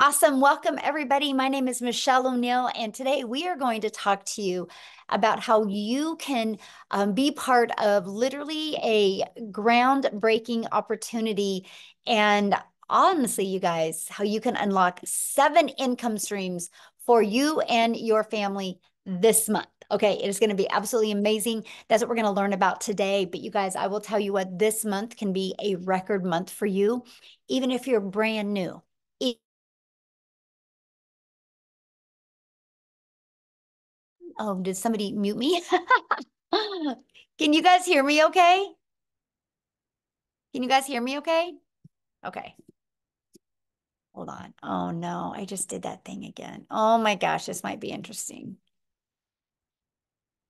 Awesome. Welcome, everybody. My name is Michelle O'Neill, and today we are going to talk to you about how you can be part of literally a groundbreaking opportunity. And honestly, you guys, how you can unlock 7 income streams for you and your family this month. Okay, it is going to be absolutely amazing. That's what we're going to learn about today. But you guys, I will tell you what, this month can be a record month for you, even if you're brand new. Oh, did somebody mute me? Can you guys hear me okay? Can you guys hear me okay? Okay, hold on. Oh no, I just did that thing again. Oh my gosh, this might be interesting.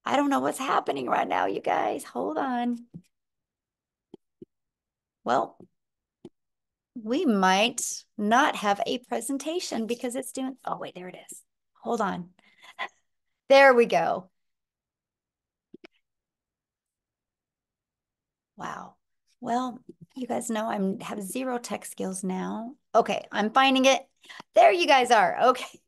I don't know what's happening right now, you guys. Hold on. Well, we might not have a presentation because it's doing, oh wait, there it is. Hold on. There we go. Wow. Well, you guys know I have zero tech skills now. Okay, I'm finding it. There you guys are. Okay.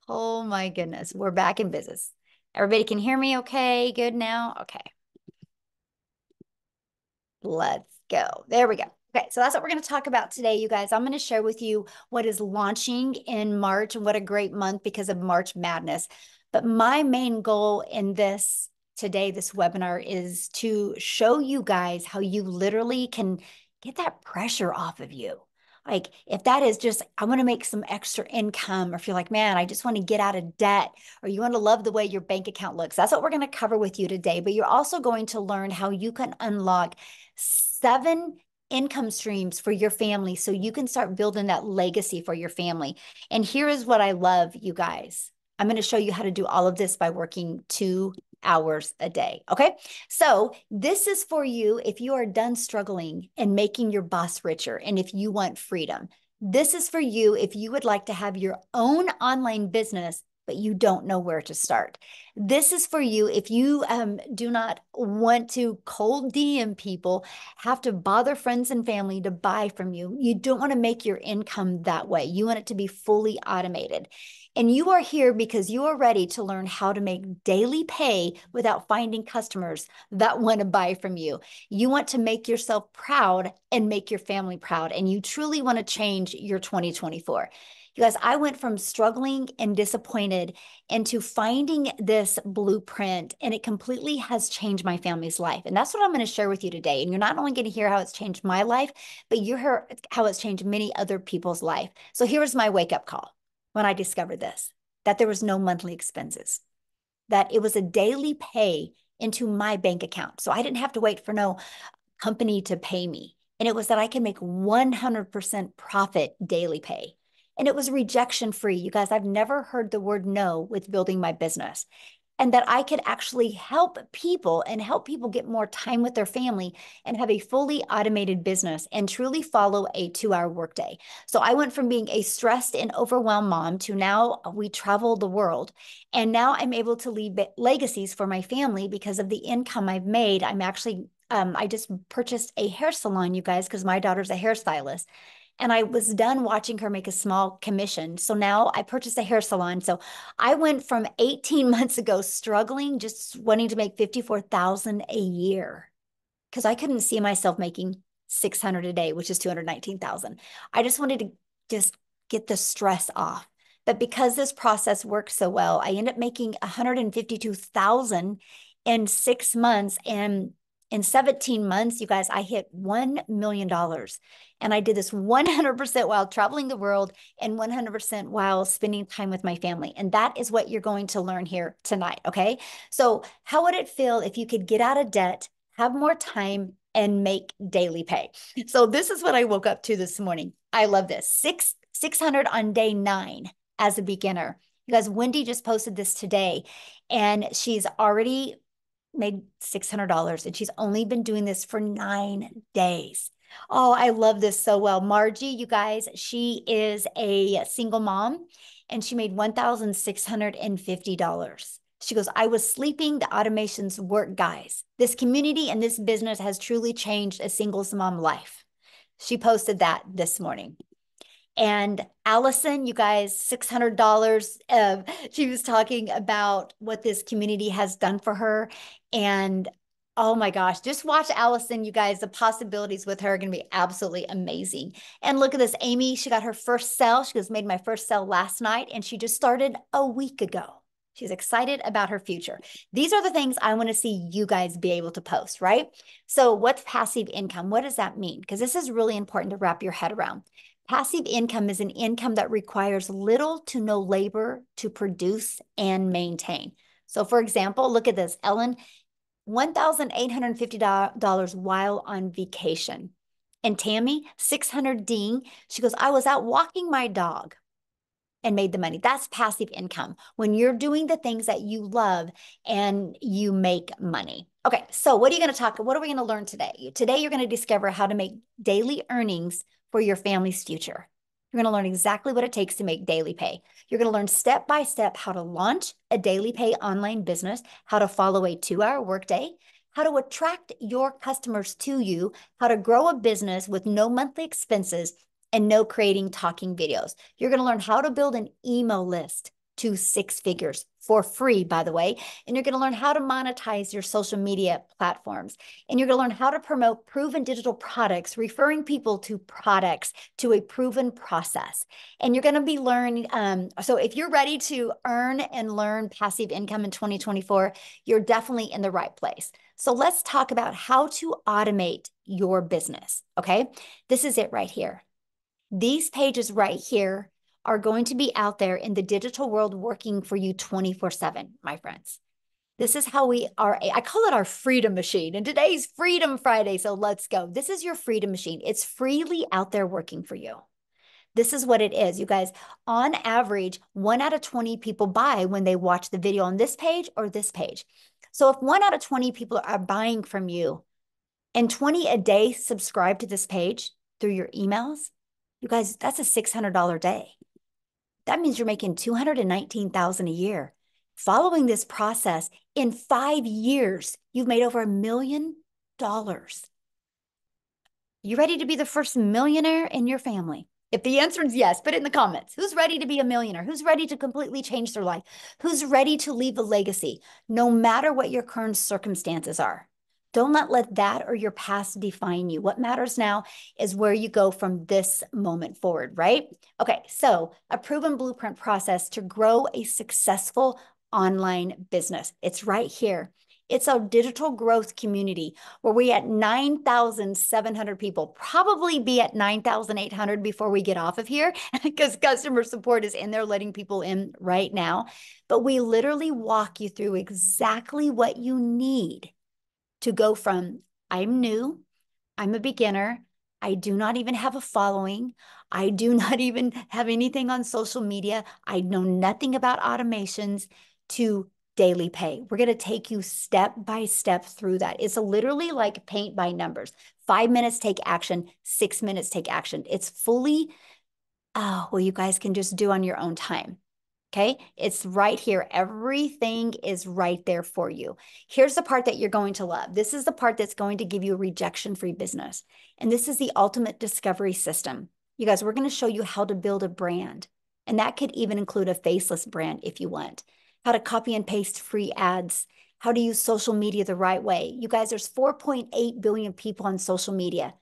Oh my goodness. We're back in business. Everybody can hear me okay? Good now? Okay. Let's go. There we go. Okay, so that's what we're going to talk about today, you guys. I'm going to share with you what is launching in March and what a great month because of March Madness. But my main goal in this today, this webinar, is to show you guys how you literally can get that pressure off of you. Like if that is just, I want to make some extra income, or if you're like, man, I just want to get out of debt, or you want to love the way your bank account looks. That's what we're going to cover with you today. But you're also going to learn how you can unlock 7 income streams for your family so you can start building that legacy for your family. And here is what I love, you guys. I'm going to show you how to do all of this by working 2 hours a day. Okay. So this is for you if you are done struggling and making your boss richer and if you want freedom. This is for you if you would like to have your own online business but you don't know where to start. This is for you if you do not want to cold DM people, have to bother friends and family to buy from you. You don't want to make your income that way. You want it to be fully automated. And you are here because you are ready to learn how to make daily pay without finding customers that want to buy from you. You want to make yourself proud and make your family proud. And you truly want to change your 2024. You guys, I went from struggling and disappointed into finding this blueprint, and it completely has changed my family's life. And that's what I'm going to share with you today. And you're not only going to hear how it's changed my life, but you hear how it's changed many other people's life. So here's my wake up call when I discovered this, that there was no monthly expenses, that it was a daily pay into my bank account. So I didn't have to wait for no company to pay me. And it was that I can make 100% profit daily pay. And it was rejection free. You guys, I've never heard the word no with building my business. And that I could actually help people and help people get more time with their family and have a fully automated business and truly follow a 2-hour workday. So I went from being a stressed and overwhelmed mom to now we travel the world. And now I'm able to leave legacies for my family because of the income I've made. I'm actually I just purchased a hair salon, you guys, because my daughter's a hairstylist. And I was done watching her make a small commission. So now I purchased a hair salon. So I went from 18 months ago struggling, just wanting to make 54,000 a year because I couldn't see myself making 600 a day, which is 219,000. I just wanted to just get the stress off. But because this process worked so well, I ended up making 152,000 in 6 months. And in 17 months, you guys, I hit $1 million. And I did this 100% while traveling the world and 100% while spending time with my family. And that is what you're going to learn here tonight. Okay. So, how would it feel if you could get out of debt, have more time, and make daily pay? So, this is what I woke up to this morning. I love this. 600 on day 9 as a beginner. You guys, Wendy just posted this today, and she's already made $600 and she's only been doing this for 9 days. Oh, I love this so well. Margie, you guys, she is a single mom and she made $1,650. She goes, I was sleeping, the automations work, guys. This community and this business has truly changed a singles mom life. She posted that this morning. And Allison, you guys, $600. She was talking about what this community has done for her. And oh my gosh, just watch Allison, you guys. The possibilities with her are going to be absolutely amazing. And look at this, Amy, she got her first sale. She just made my first sale last night, and she just started a week ago. She's excited about her future. These are the things I want to see you guys be able to post, right? So what's passive income? What does that mean? Because this is really important to wrap your head around. Passive income is an income that requires little to no labor to produce and maintain. So for example, look at this, Ellen, $1,850 while on vacation. And Tammy, 600 ding. She goes, I was out walking my dog and made the money. That's passive income when you're doing the things that you love and you make money. Okay, so what are we going to learn today? Today, you're going to discover how to make daily earnings for your family's future. You're going to learn exactly what it takes to make daily pay. You're going to learn step by step how to launch a daily pay online business, how to follow a 2-hour workday, how to attract your customers to you, how to grow a business with no monthly expenses, and no creating talking videos. You're going to learn how to build an email list to 6 figures for free, by the way. And you're going to learn how to monetize your social media platforms. And you're going to learn how to promote proven digital products, referring people to products to a proven process. And you're going to be learning. So if you're ready to earn and learn passive income in 2024, you're definitely in the right place. So let's talk about how to automate your business. Okay. This is it right here. These pages right here are going to be out there in the digital world working for you 24/7, my friends. This is how we are. I call it our freedom machine. And today's Freedom Friday. So let's go. This is your freedom machine. It's freely out there working for you. This is what it is, you guys. On average, 1 out of 20 people buy when they watch the video on this page or this page. So if 1 out of 20 people are buying from you and 20 a day subscribe to this page through your emails, you guys, that's a $600 day. That means you're making $219,000 a year. Following this process, in 5 years, you've made over $1 million. You ready to be the first millionaire in your family? If the answer is yes, put it in the comments. Who's ready to be a millionaire? Who's ready to completely change their life? Who's ready to leave a legacy, no matter what your current circumstances are? Don't let that or your past define you. What matters now is where you go from this moment forward, right? Okay, so a proven blueprint process to grow a successful online business. It's right here. It's a digital growth community where we at 9,700 people, probably be at 9,800 before we get off of here because customer support is in there letting people in right now. But we literally walk you through exactly what you need to go from I'm new, I'm a beginner, I do not even have a following, I do not even have anything on social media, I know nothing about automations, to daily pay. We're going to take you step by step through that. It's literally like paint by numbers. 5 minutes, take action. 6 minutes, take action. It's fully, well, you guys can just do on your own time. Okay, it's right here. Everything is right there for you. Here's the part that you're going to love. This is the part that's going to give you a rejection-free business. And this is the ultimate discovery system. You guys, we're going to show you how to build a brand. And that could even include a faceless brand if you want. How to copy and paste free ads. How to use social media the right way. You guys, there's 4.8 billion people on social media.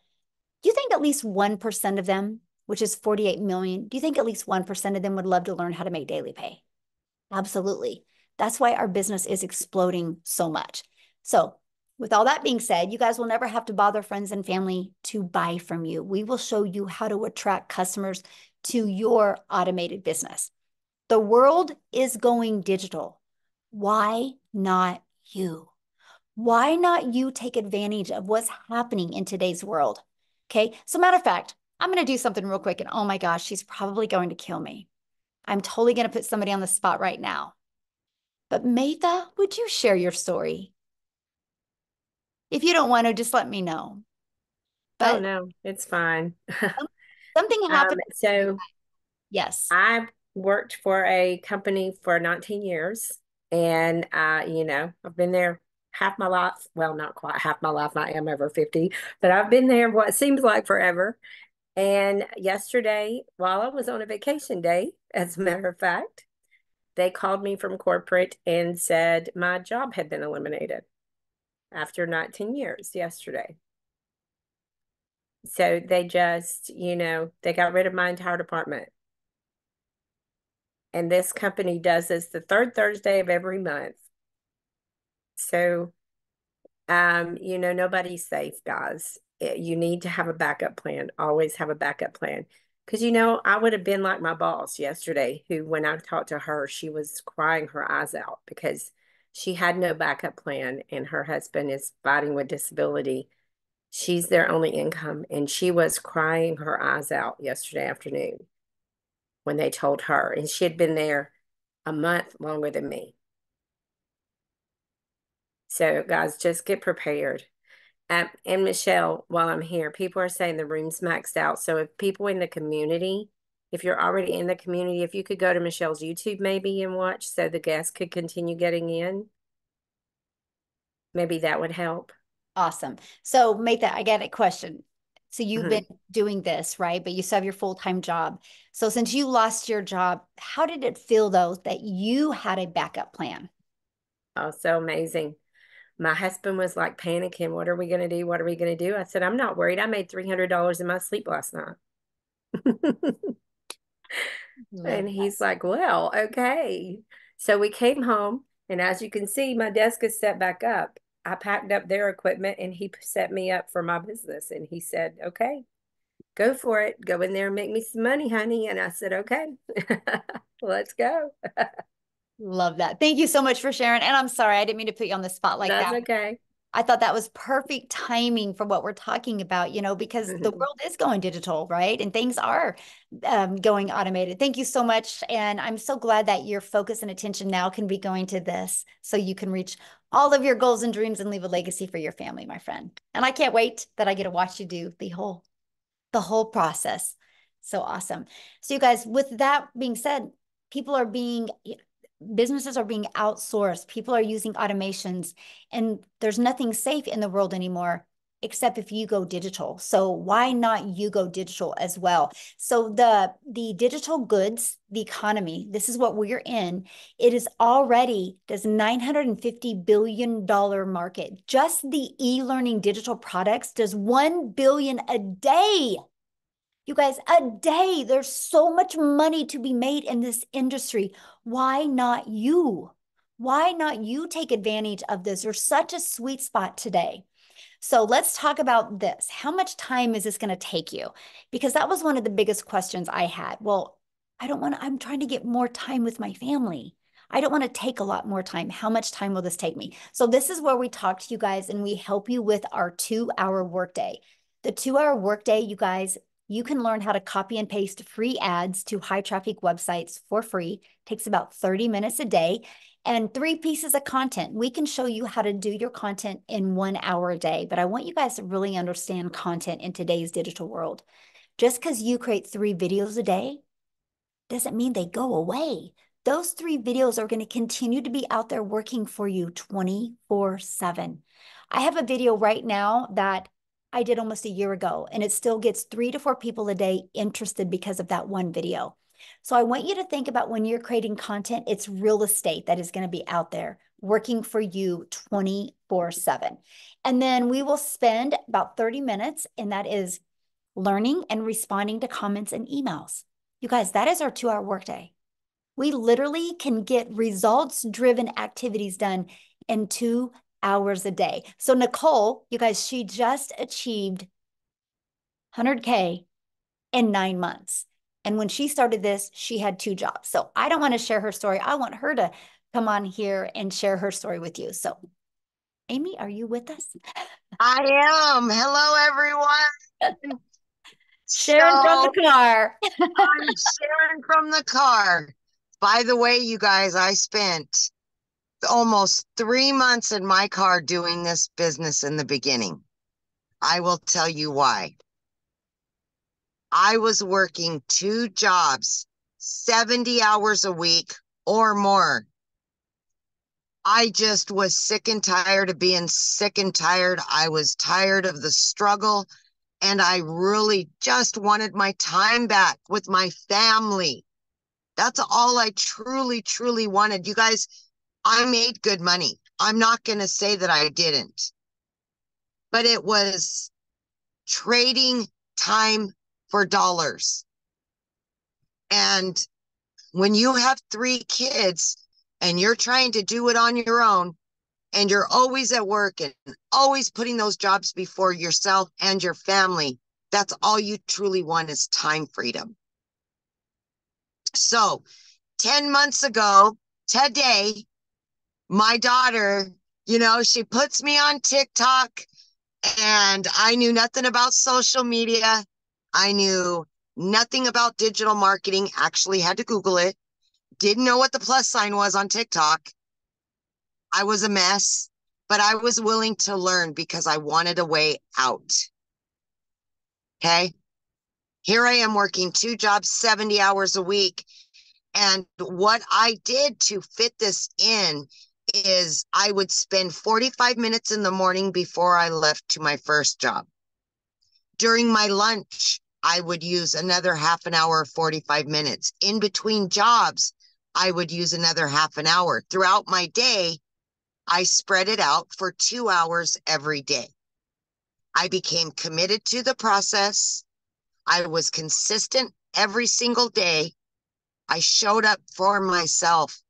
Do you think at least 1% of them, which is 48 million, do you think at least 1% of them would love to learn how to make daily pay? Absolutely. That's why our business is exploding so much. So with all that being said, you guys will never have to bother friends and family to buy from you. We will show you how to attract customers to your automated business. The world is going digital. Why not you? Why not you take advantage of what's happening in today's world? Okay. So matter of fact, I'm going to do something real quick. And oh my gosh, she's probably going to kill me. I'm totally going to put somebody on the spot right now. But Maytha, would you share your story? If you don't want to, just let me know. Oh But no, it's fine. something happened. So Yes. I worked for a company for 19 years, and I've been there half my life. Well, not quite half my life. I am over 50, but I've been there what seems like forever. And yesterday, while I was on a vacation day, as a matter of fact, they called me from corporate and said my job had been eliminated after 19 years yesterday. So they just, they got rid of my entire department. And this company does this the third Thursday of every month. So, nobody's safe, guys. You need to have a backup plan. Always have a backup plan. Because, I would have been like my boss yesterday, who, when I talked to her, she was crying her eyes out because she had no backup plan and her husband is fighting with disability. She's their only income. And she was crying her eyes out yesterday afternoon when they told her. And she had been there a month longer than me. So, guys, just get prepared. And Michelle, while I'm here, people are saying the room's maxed out. So, if people in the community, if you're already in the community, if you could go to Michelle's YouTube maybe and watch so the guests could continue getting in, maybe that would help. Awesome. So make that, I get a question. So you've been Mhm. doing this, right? But you still have your full-time job. So since you lost your job, how did it feel though that you had a backup plan? Oh, so amazing. My husband was like panicking. What are we going to do? What are we going to do? I said, I'm not worried. I made $300 in my sleep last night. Love And that. he's like, well, okay. So we came home, and as you can see, my desk is set back up. I packed up their equipment and he set me up for my business. And he said, okay, go for it. Go in there and make me some money, honey. And I said, okay, let's go. Love that. Thank you so much for sharing. And I'm sorry, I didn't mean to put you on the spot like That's that. okay. I thought that was perfect timing for what we're talking about, because the Mhm. world is going digital, right? And things are going automated. Thank you so much. And I'm so glad that your focus and attention now can be going to this so you can reach all of your goals and dreams and leave a legacy for your family, my friend. And I can't wait that I get to watch you do the whole process. So awesome. So you guys, with that being said, people are being businesses are being outsourced. People are using automations, and there's nothing safe in the world anymore except if you go digital. So why not you go digital as well? So the digital goods, the economy, this is what we're in. It is already this $950 billion market. Just the e-learning digital products does 1 billion a day. You guys, a day. There's so much money to be made in this industry. Why not you? Why not you take advantage of this? There's such a sweet spot today. So let's talk about this. How much time is this going to take you? Because that was one of the biggest questions I had. Well, I'm trying to get more time with my family. I don't want to take a lot more time. How much time will this take me? So this is where we talk to you guys and we help you with our 2-hour workday. The 2-hour workday, you guys, you can learn how to copy and paste free ads to high traffic websites for free. Takes about 30 minutes a day and 3 pieces of content. We can show you how to do your content in 1 hour a day, but I want you guys to really understand content in today's digital world. Just because you create 3 videos a day doesn't mean they go away. Those 3 videos are going to continue to be out there working for you 24/7. I have a video right now that I did almost a year ago, and it still gets 3 to 4 people a day interested because of that one video. So I want you to think about when you're creating content, it's real estate that is going to be out there working for you 24/7. And then we will spend about 30 minutes, and that is learning and responding to comments and emails. You guys, that is our 2-hour workday. We literally can get results-driven activities done in 2 hours a day. So Nicole, you guys, she just achieved 100K in 9 months. And when she started this, she had 2 jobs. So I don't want to share her story. I want her to come on here and share her story with you. So Amy, are you with us? I am. Hello, everyone. Sharon from So the car. I'm Sharon from the car. By the way, you guys, I spent almost 3 months in my car doing this business in the beginning. I will tell you why. I was working 2 jobs, 70 hours a week or more. I just was sick and tired of being sick and tired. I was tired of the struggle. And I really just wanted my time back with my family. That's all I truly, truly wanted. You guys, I made good money. I'm not going to say that I didn't, but it was trading time for dollars. And when you have 3 kids and you're trying to do it on your own, and you're always at work and always putting those jobs before yourself and your family, that's all you truly want is time freedom. So 10 months ago today, my daughter, she puts me on TikTok, and I knew nothing about social media. I knew nothing about digital marketing, actually had to Google it. Didn't know what the plus sign was on TikTok. I was a mess, but I was willing to learn because I wanted a way out. Okay. Here I am working 2 jobs, 70 hours a week. And what I did to fit this in is I would spend 45 minutes in the morning before I left to my first job. During my lunch, I would use another half an hour, 45 minutes. In between jobs, I would use another half an hour. Throughout my day, I spread it out for 2 hours every day. I became committed to the process. I was consistent every single day. I showed up for myself.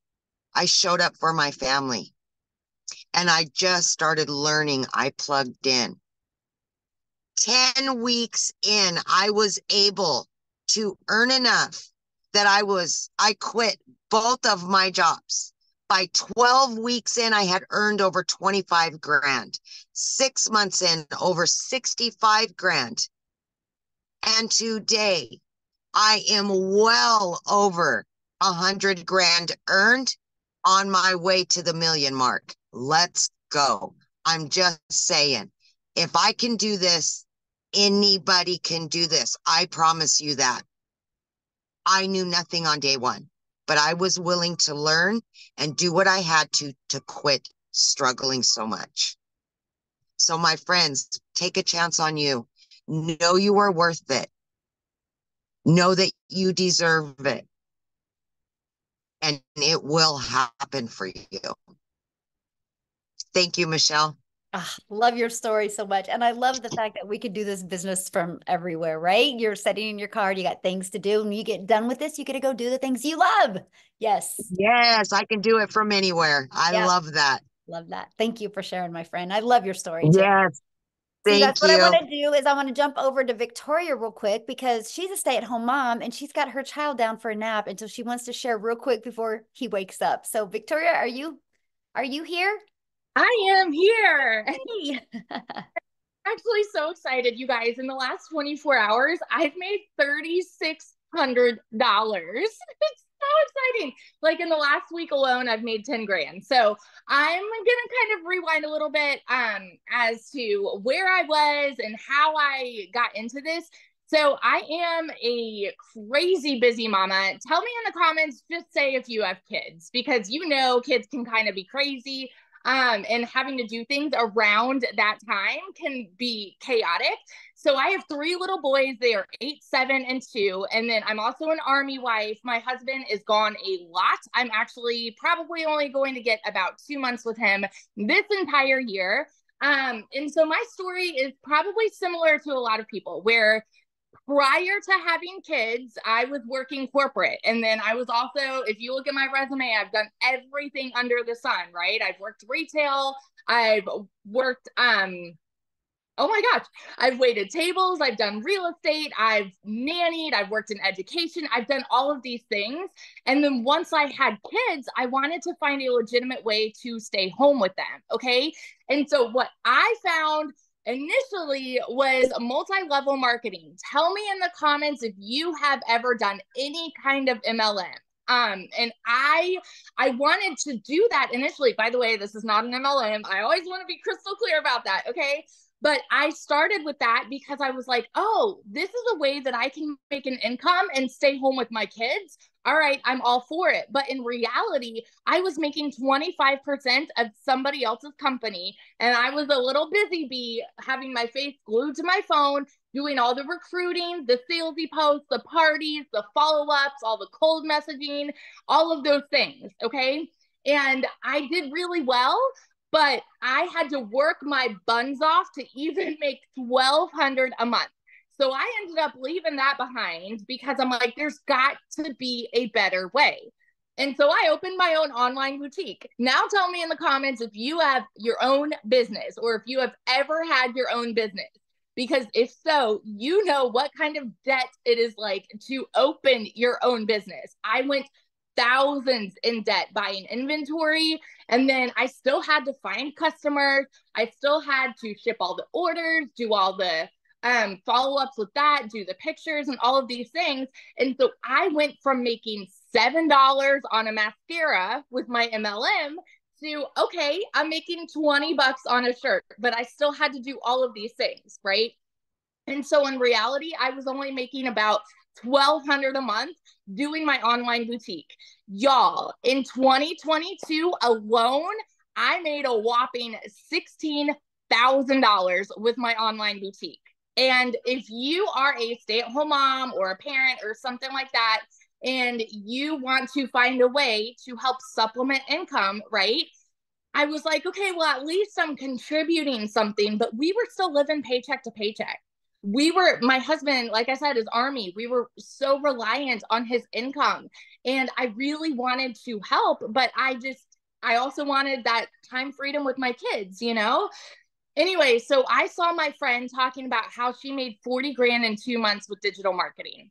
I showed up for my family. And I just started learning. I plugged in. 10 weeks in, I was able to earn enough that I quit both of my jobs. By 12 weeks in, I had earned over 25 grand. 6 months in, over 65 grand. And today, I am well over 100 grand earned, on my way to the million mark. Let's go. I'm just saying, if I can do this, anybody can do this. I promise you that. I knew nothing on day one, but I was willing to learn and do what I had to quit struggling so much. So my friends, take a chance on you. Know you are worth it. Know that you deserve it. And it will happen for you. Thank you, Michelle. Love your story so much. And I love the fact that we could do this business from everywhere, right? You're sitting in your car, you got things to do, and you get done with this, you get to go do the things you love. Yes. Yes, I can do it from anywhere. I love that. Love that. Thank you for sharing, my friend. I love your story too. Yes. So you guys, Thank what I you. want to do is I want to jump over to Victoria real quick because she's a stay-at-home mom and she's got her child down for a nap. And so she wants to share real quick before he wakes up. So Victoria, are you here? I am here. Hey. Actually so excited, you guys. In the last 24 hours, I've made $3,600. It's so exciting. Like in the last week alone, I've made 10 grand. So I'm gonna kind of rewind a little bit as to where I was and how I got into this. So I am a crazy busy mama. Tell me in the comments, just say if you have kids, because kids can kind of be crazy. And having to do things around that time can be chaotic. So I have 3 little boys. They are 8, 7, and 2. And then I'm also an Army wife. My husband is gone a lot. I'm actually probably only going to get about 2 months with him this entire year. And so my story is probably similar to a lot of people where prior to having kids, I was working corporate. And then I was also, if you look at my resume, I've done everything under the sun, right? I've worked retail. I've worked, oh my gosh, I've waited tables. I've done real estate. I've nannied. I've worked in education. I've done all of these things. And then once I had kids, I wanted to find a legitimate way to stay home with them. Okay. And so what I found initially was multi-level marketing. Tell me in the comments if you have ever done any kind of MLM. And I wanted to do that initially. By the way, this is not an MLM. I always want to be crystal clear about that. Okay. But I started with that because I was like, oh, this is a way that I can make an income and stay home with my kids. All right, I'm all for it. But in reality, I was making 25% of somebody else's company. And I was a little busy bee having my face glued to my phone, doing all the recruiting, the salesy posts, the parties, the follow-ups, all the cold messaging, all of those things, okay? And I did really well, but I had to work my buns off to even make $1,200 a month. So I ended up leaving that behind because I'm like, there's got to be a better way. And so I opened my own online boutique. Now tell me in the comments if you have your own business or if you have ever had your own business. Because if so, you know what kind of debt it is like to open your own business. I went thousands in debt buying inventory, and then I still had to find customers. I still had to ship all the orders, do all the follow-ups with that, do the pictures and all of these things. And so I went from making $7 on a mascara with my MLM to, okay, I'm making 20 bucks on a shirt, but I still had to do all of these things, right? And so in reality, I was only making about $1,200 a month doing my online boutique. Y'all, in 2022 alone, I made a whopping $16,000 with my online boutique. And if you are a stay-at-home mom or a parent or something like that, and you want to find a way to help supplement income, right? I was like, okay, well, at least I'm contributing something, but we were still living paycheck to paycheck. My husband, like I said, is Army. We were so reliant on his income, and I really wanted to help, but I also wanted that time freedom with my kids, you know? Anyway, so I saw my friend talking about how she made 40 grand in 2 months with digital marketing.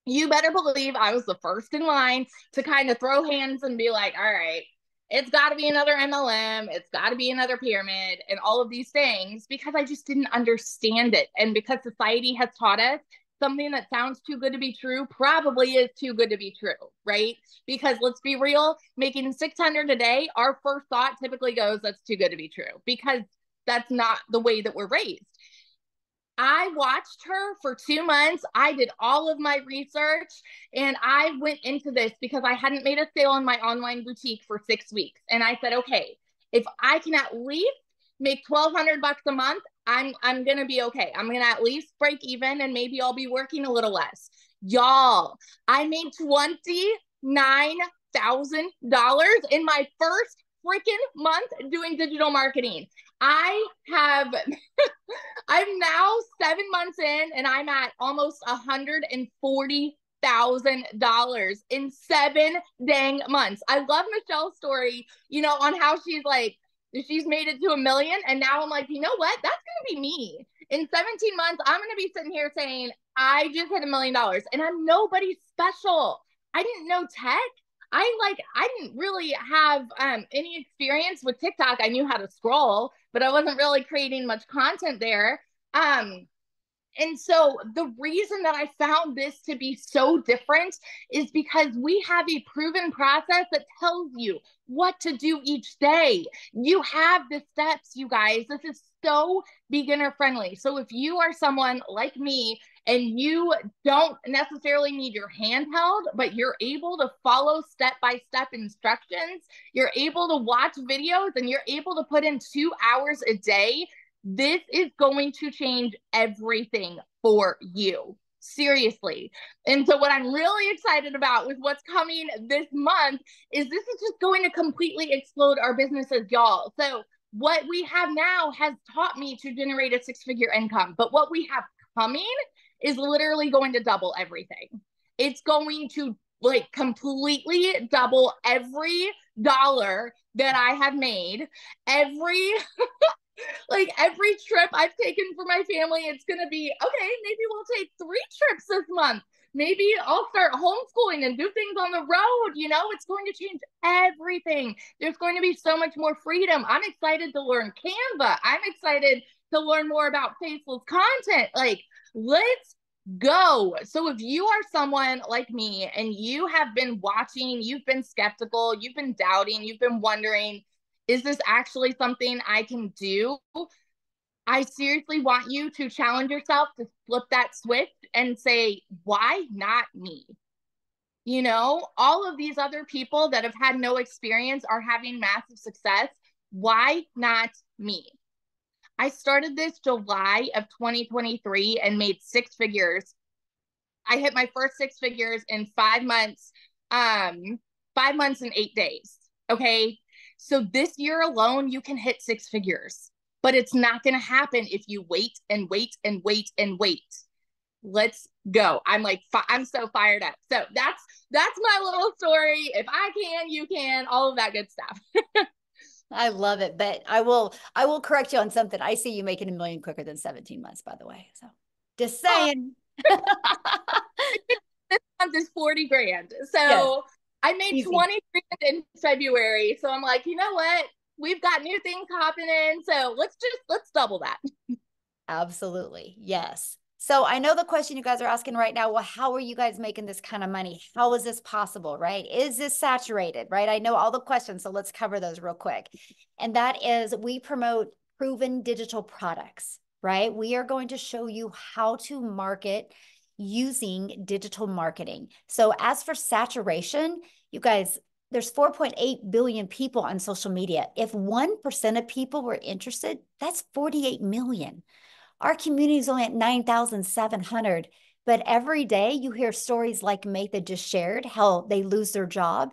You better believe I was the first in line to kind of throw hands and be like, all right, it's got to be another MLM. It's got to be another pyramid and all of these things, because I just didn't understand it. And because society has taught us something that sounds too good to be true probably is too good to be true, right? Because let's be real, making 600 a day, our first thought typically goes, that's too good to be true, because that's not the way that we're raised. I watched her for 2 months. I did all of my research, and I went into this because I hadn't made a sale in my online boutique for 6 weeks. And I said, okay, if I can at least make $1,200 a month, I'm going to be okay. I'm going to at least break even, and maybe I'll be working a little less. Y'all, I made $29,000 in my first freaking month doing digital marketing. I'm now 7 months in, and I'm at almost $140,000 in 7 dang months. I love Michelle's story, you know, on how she's like, she's made it to $1 million. And now I'm like, you know what? That's going to be me. In 17 months, I'm going to be sitting here saying, I just hit $1 million, and I'm nobody special. I didn't know tech. I didn't really have any experience with TikTok. I knew how to scroll, but I wasn't really creating much content there. And so the reason that I found this to be so different is because we have a proven process that tells you what to do each day. You have the steps, you guys. This is so beginner friendly. So if you are someone like me and you don't necessarily need your hand held, but you're able to follow step-by-step instructions, you're able to watch videos, and you're able to put in 2 hours a day, this is going to change everything for you. Seriously. And so what I'm really excited about with what's coming this month is this is just going to completely explode our businesses, y'all. So what we have now has taught me to generate a 6-figure income, but what we have coming is literally going to double everything. It's going to like completely double every dollar that I have made, every every trip I've taken for my family. It's going to be, okay, maybe we'll take 3 trips this month. Maybe I'll start homeschooling and do things on the road. You know, it's going to change everything. There's going to be so much more freedom. I'm excited to learn Canva. I'm excited to learn more about faceless content. Like, let's go. So if you are someone like me and you have been watching, you've been skeptical, you've been doubting, you've been wondering, is this actually something I can do? I seriously want you to challenge yourself to flip that switch and say, why not me? You know, all of these other people that have had no experience are having massive success. Why not me? I started this July of 2023 and made six figures. I hit my first six figures in 5 months, 5 months and 8 days. Okay. So this year alone, you can hit six figures, but it's not going to happen if you wait and wait and wait and wait. Let's go. I'm so fired up. So that's my little story. If I can, you can, all of that good stuff. I love it, but I will correct you on something. I see you making $1 million quicker than 17 months, by the way. So just saying. This month is 40 grand. So yes. I made Easy. 20 grand in February. So I'm like, you know what? We've got new things hopping in. So let's double that. Absolutely. Yes. So I know the question you guys are asking right now, well, how are you guys making this kind of money? How is this possible, right? Is this saturated, right? I know all the questions, so let's cover those real quick. And that is, we promote proven digital products, right? We are going to show you how to market using digital marketing. So as for saturation, you guys, there's 4.8 billion people on social media. If 1% of people were interested, that's 48 million. Our community is only at 9,700, but every day you hear stories like Maytha just shared, how they lose their job.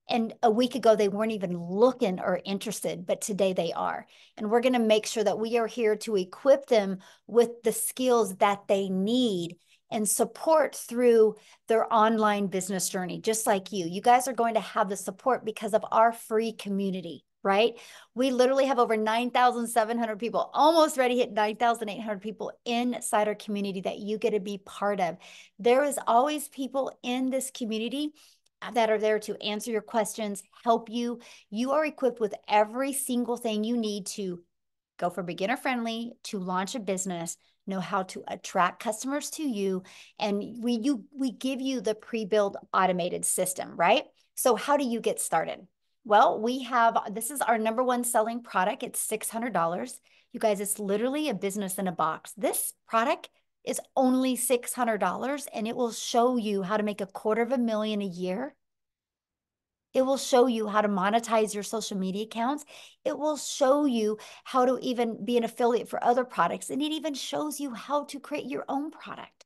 And a week ago, they weren't even looking or interested, but today they are. And we're going to make sure that we are here to equip them with the skills that they need and support through their online business journey, just like you. You guys are going to have the support because of our free community, right? We literally have over 9,700 people, almost ready to hit 9,800 people inside our community that you get to be part of. There is always people in this community that are there to answer your questions, help you. You are equipped with every single thing you need to go for beginner friendly, to launch a business, know how to attract customers to you. And we give you the pre-built automated system, right? So how do you get started? Well, this is our number one selling product. It's $600. You guys, it's literally a business in a box. This product is only $600 and it will show you how to make $250,000 a year. It will show you how to monetize your social media accounts. It will show you how to even be an affiliate for other products. And it even shows you how to create your own product.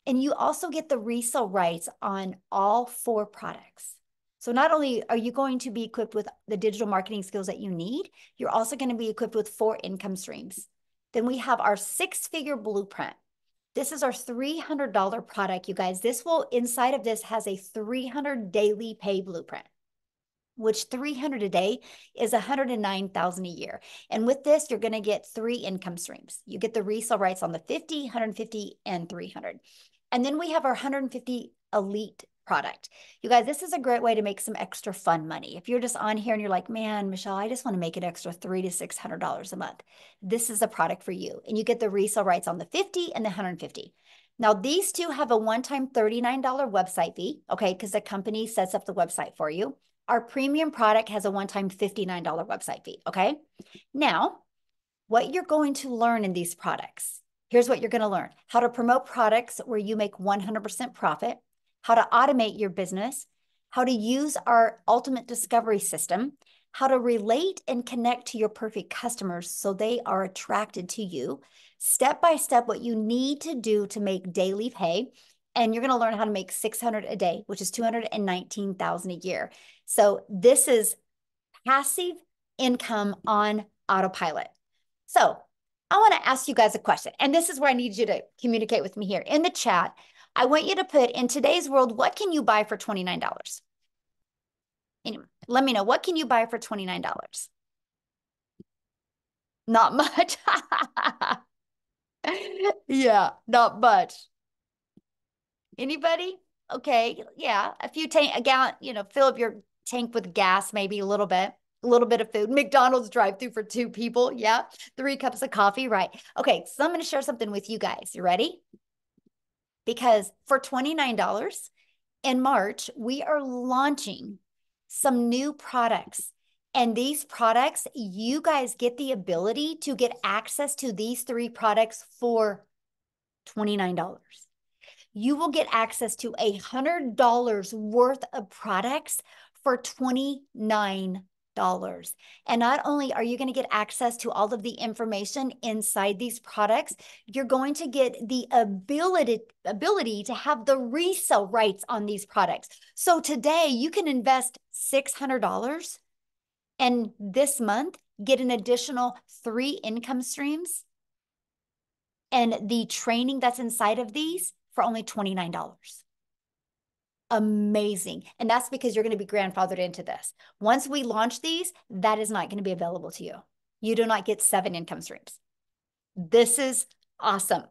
And you also get the resale rights on all 4 products. So not only are you going to be equipped with the digital marketing skills that you need, you're also going to be equipped with 4 income streams. Then we have our 6-figure blueprint. This is our $300 product, you guys. Inside of this has a 300 daily pay blueprint, which 300 a day is 109,000 a year. And with this, you're going to get 3 income streams. You get the resale rights on the 50, 150, and 300. And then we have our 150 elite product. You guys, this is a great way to make some extra fun money. If you're just on here and you're like, man, Michelle, I just want to make an extra $300 to $600 a month. This is a product for you. And you get the resale rights on the 50 and the 150. Now, these two have a one-time $39 website fee, okay, because the company sets up the website for you. Our premium product has a one-time $59 website fee, okay? Now, what you're going to learn in these products, here's what you're going to learn: how to promote products where you make 100% profit, how to automate your business, how to use our ultimate discovery system, how to relate and connect to your perfect customers so they are attracted to you, step by step what you need to do to make daily pay. And you're going to learn how to make $600 a day, which is $219,000 a year. So this is passive income on autopilot. So I want to ask you guys a question, and this is where I need you to communicate with me here in the chat. I want you to put, in today's world, what can you buy for $29? Anyway, let me know, what can you buy for $29? Not much. Yeah, not much. Anybody? Okay, yeah, a gallon, fill up your tank with gas, maybe a little bit of food. McDonald's drive-through for 2 people, yeah. 3 cups of coffee, right? Okay, so I'm going to share something with you guys. You ready? Because for $29 in March, we are launching some new products. And these products, you guys get the ability to get access to these 3 products for $29. You will get access to $100 worth of products for $29. And not only are you going to get access to all of the information inside these products, you're going to get the ability to have the resale rights on these products. So today you can invest $600 and this month get an additional 3 income streams and the training that's inside of these for only $29. Amazing. And that's because you're going to be grandfathered into this. Once we launch these, that is not going to be available to you. You do not get 7 income streams. This is awesome.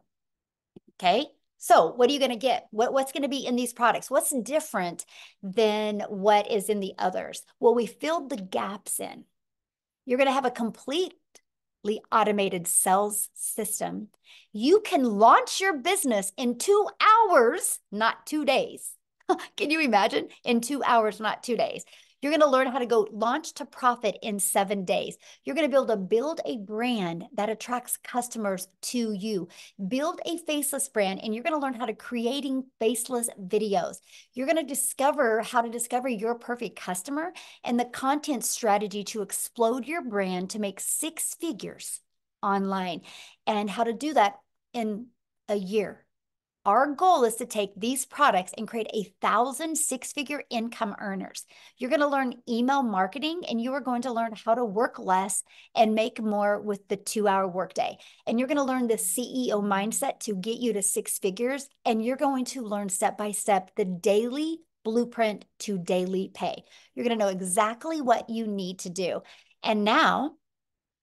Okay. So what are you going to get? What's going to be in these products? What's different than what is in the others? Well, we filled the gaps in. You're going to have a completely automated sales system. You can launch your business in 2 hours, not 2 days. Can you imagine? In 2 hours, not 2 days. You're going to learn how to go launch to profit in 7 days. You're going to build a brand that attracts customers to you. Build a faceless brand, and you're going to learn how to creating faceless videos. You're going to discover how to discover your perfect customer and the content strategy to explode your brand to make 6 figures online, and how to do that in a year. Our goal is to take these products and create 1,000 6-figure income earners. You're going to learn email marketing, and you are going to learn how to work less and make more with the 2-hour workday. And you're going to learn the CEO mindset to get you to 6 figures. And you're going to learn step by step the daily blueprint to daily pay. You're going to know exactly what you need to do. And now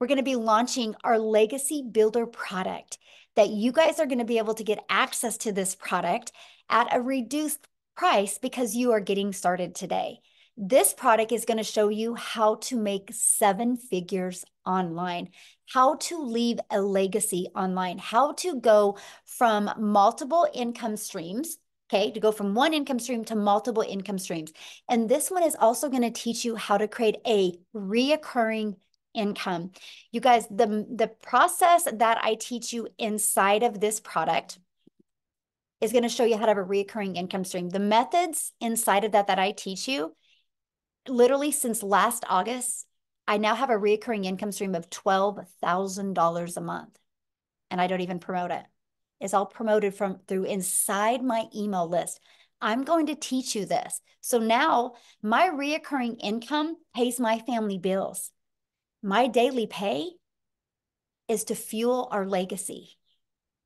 we're going to be launching our Legacy Builder product that you guys are going to be able to get access to this product at a reduced price because you are getting started today. This product is going to show you how to make 7 figures online, how to leave a legacy online, how to go from multiple income streams, okay, to go from 1 income stream to multiple income streams. And this one is also going to teach you how to create a reoccurring income. You guys, the process that I teach you inside of this product is going to show you how to have a recurring income stream. The methods inside of that I teach you, literally since last August, I now have a recurring income stream of $12,000 a month. And I don't even promote it. It's all promoted through inside my email list. I'm going to teach you this. So now my recurring income pays my family bills. My daily pay is to fuel our legacy,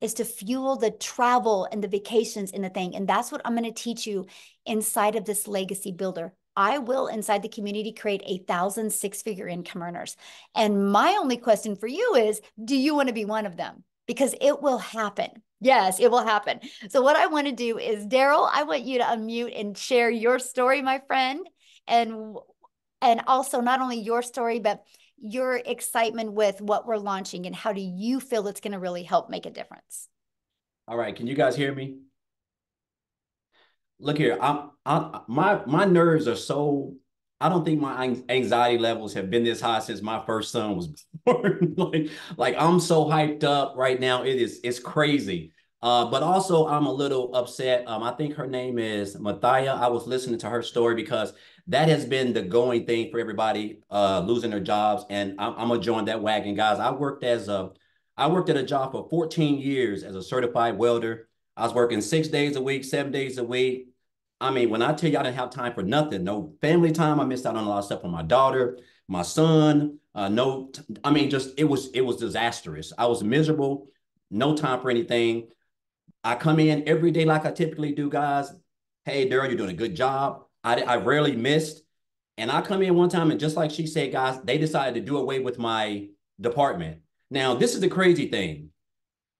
is to fuel the travel and the vacations and the thing. And that's what I'm going to teach you inside of this Legacy Builder. I will, inside the community, create 1,000 6-figure income earners. And my only question for you is, do you want to be one of them? Because it will happen. Yes, it will happen. So what I want to do is, Daryl, I want you to unmute and share your story, my friend. And also not only your story, but your excitement with what we're launching and how do you feel it's going to really help make a difference? All right. Can you guys hear me? Look here. My nerves are so, I don't think my anxiety levels have been this high since my first son was born. like I'm so hyped up right now. It's crazy. But also I'm a little upset. I think her name is Mathia. I was listening to her story because that has been the going thing for everybody losing their jobs. And I'm gonna join that wagon, guys. I worked at a job for 14 years as a certified welder. I was working 6 days a week, 7 days a week. I mean, when I tell you I didn't have time for nothing, no family time. I missed out on a lot of stuff for my daughter, my son. Just it was disastrous. I was miserable, no time for anything. I come in every day like I typically do, guys. Hey, Daryl, you're doing a good job. I rarely missed. And I come in one time, and just like she said, guys, they decided to do away with my department. Now, this is the crazy thing,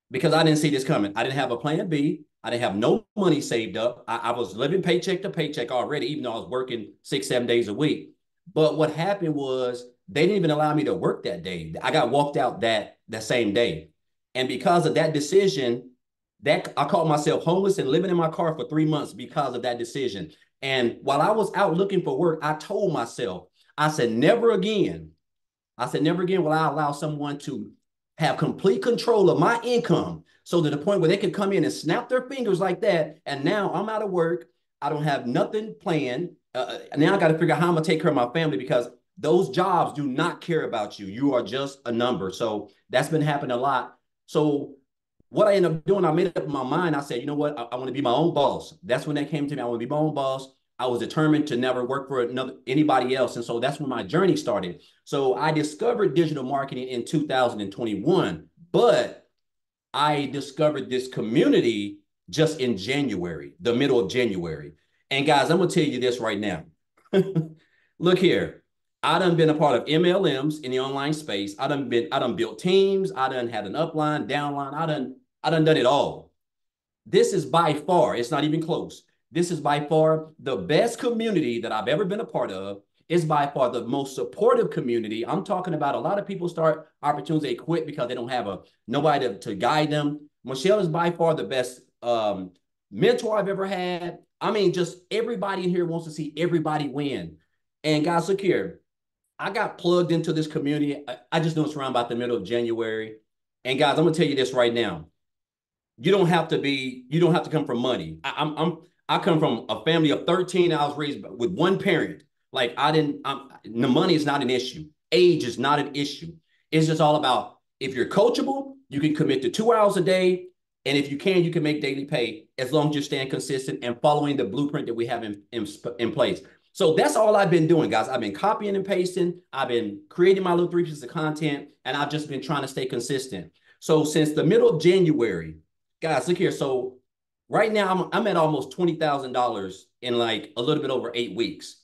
because I didn't see this coming. I didn't have a plan B. I didn't have no money saved up. I was living paycheck to paycheck already, even though I was working 6, 7 days a week. But what happened was they didn't even allow me to work that day. I got walked out that same day. And because of that decision, that I called myself homeless and living in my car for 3 months because of that decision. And while I was out looking for work, I told myself, I said, never again will I allow someone to have complete control of my income, so to the point where they could come in and snap their fingers like that. And now I'm out of work. I don't have nothing planned. Now I got to figure out how I'm going to take care of my family, because those jobs do not care about you. You are just a number. So that's been happening a lot. So what I ended up doing, I made up in my mind. I said, you know what? I want to be my own boss. That's when that came to me. I want to be my own boss. I was determined to never work for anybody else. And so that's when my journey started. So I discovered digital marketing in 2021, but I discovered this community just in January, the middle of January. And guys, I'm going to tell you this right now. Look here. I done been a part of MLMs in the online space. I done built teams. I done had an upline, downline. I done it all. This is by far, it's not even close. This is by far the best community that I've ever been a part of. It's by far the most supportive community. I'm talking about a lot of people start opportunities, they quit because they don't have nobody to guide them. Michelle is by far the best mentor I've ever had. I mean, just everybody in here wants to see everybody win. And guys, look here. I got plugged into this community. I just know it's around about the middle of January. And guys, I'm gonna tell you this right now. You don't have to come from money. I come from a family of 13. I was raised with one parent. Like the money is not an issue. Age is not an issue. It's just all about if you're coachable, you can commit to 2 hours a day. And if you can make daily pay as long as you're staying consistent and following the blueprint that we have in place. So that's all I've been doing, guys. I've been copying and pasting. I've been creating my little 3 pieces of content, and I've just been trying to stay consistent. So since the middle of January, guys, look here. So right now I'm at almost $20,000 in like a little bit over 8 weeks.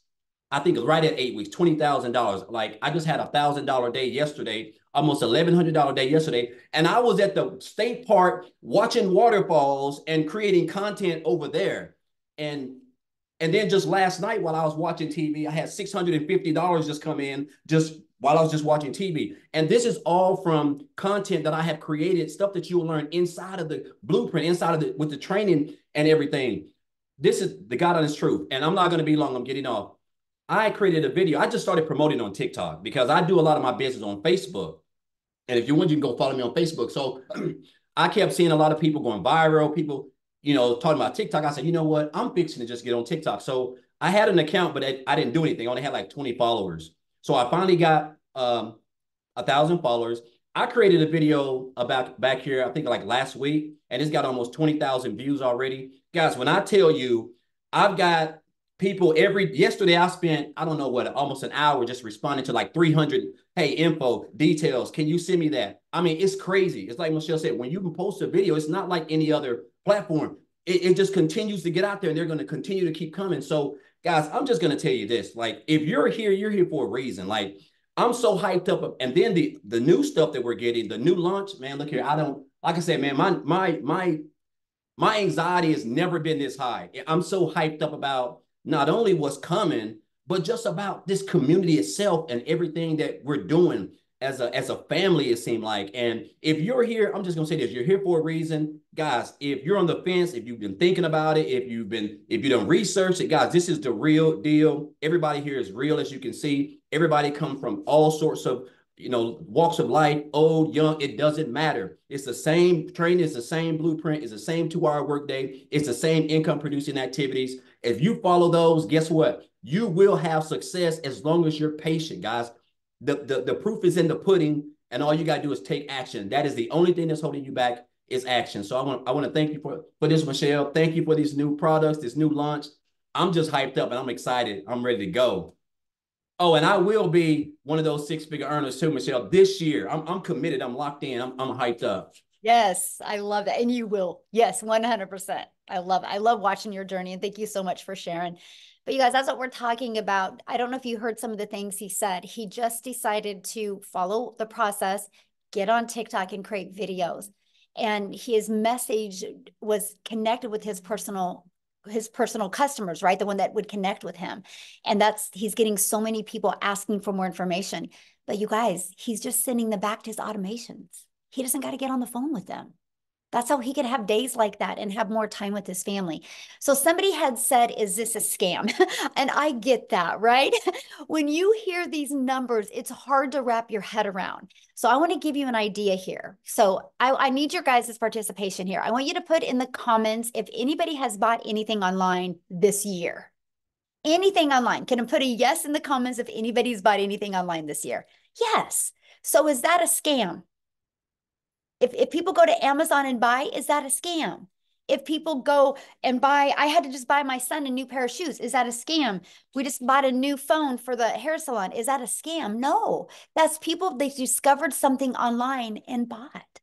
I think it's right at 8 weeks, $20,000. Like I just had $1,000 day yesterday, almost $1,100 day yesterday. And I was at the state park watching waterfalls and creating content over there. And then just last night while I was watching TV, I had $650 just come in just while I was just watching TV. And this is all from content that I have created, stuff that you will learn inside of the blueprint, with the training and everything. This is the God honest truth. And I'm not going to be long. I'm getting off. I created a video. I just started promoting on TikTok because I do a lot of my business on Facebook. And if you want, you can go follow me on Facebook. So I kept seeing a lot of people going viral, people talking about TikTok. I said, you know what? I'm fixing to just get on TikTok. So I had an account, but I didn't do anything. I only had like 20 followers. So I finally got 1,000 followers. I created a video about back here, I think like last week, and it's got almost 20,000 views already. Guys, when I tell you, I've got people yesterday I spent, I don't know what, almost an hour just responding to like 300, hey, info, details. Can you send me that? I mean, it's crazy. It's like Michelle said, when you can post a video, it's not like any other platform. It just continues to get out there and they're going to continue to keep coming. So guys, I'm just going to tell you this, like, if you're here for a reason. Like, I'm so hyped up. And then the new stuff that we're getting, the new launch, man, look here. Like I said, man, my anxiety has never been this high. I'm so hyped up about not only what's coming, but just about this community itself and everything that we're doing as a family, it seemed like. And if you're here, I'm just gonna say this, you're here for a reason. Guys, if you're on the fence, if you've been thinking about it, if you done researched it, guys, this is the real deal. Everybody here is real, as you can see. Everybody comes from all sorts of walks of life, old, young, it doesn't matter. It's the same training, it's the same blueprint, it's the same 2-hour workday, it's the same income producing activities. If you follow those, guess what? You will have success as long as you're patient, guys. The proof is in the pudding, and all you got to do is take action. That is the only thing that's holding you back is action. So I want to thank you for this, Michelle. Thank you for these new products, this new launch. I'm just hyped up and I'm excited. I'm ready to go. Oh, and I will be one of those 6-figure earners too, Michelle, this year. I'm committed. I'm locked in. I'm hyped up. Yes, I love that. And you will. Yes, 100%. I love it. I love watching your journey. And thank you so much for sharing. But you guys, that's what we're talking about. I don't know if you heard some of the things he said. He just decided to follow the process, get on TikTok and create videos. And his message was connected with his personal customers, right? The one that would connect with him. And he's getting so many people asking for more information. But you guys, he's just sending them back to his automations. He doesn't got to get on the phone with them. That's how he could have days like that and have more time with his family. So somebody had said, is this a scam? And I get that, right? When you hear these numbers, it's hard to wrap your head around. So I want to give you an idea here. So I need your guys' participation here. I want you to put in the comments if anybody has bought anything online this year. Anything online. Can I put a yes in the comments if anybody's bought anything online this year? Yes. So is that a scam? If people go to Amazon and buy, is that a scam? If people go and buy, I had to just buy my son a new pair of shoes. Is that a scam? We just bought a new phone for the hair salon. Is that a scam? No, that's people, they discovered something online and bought.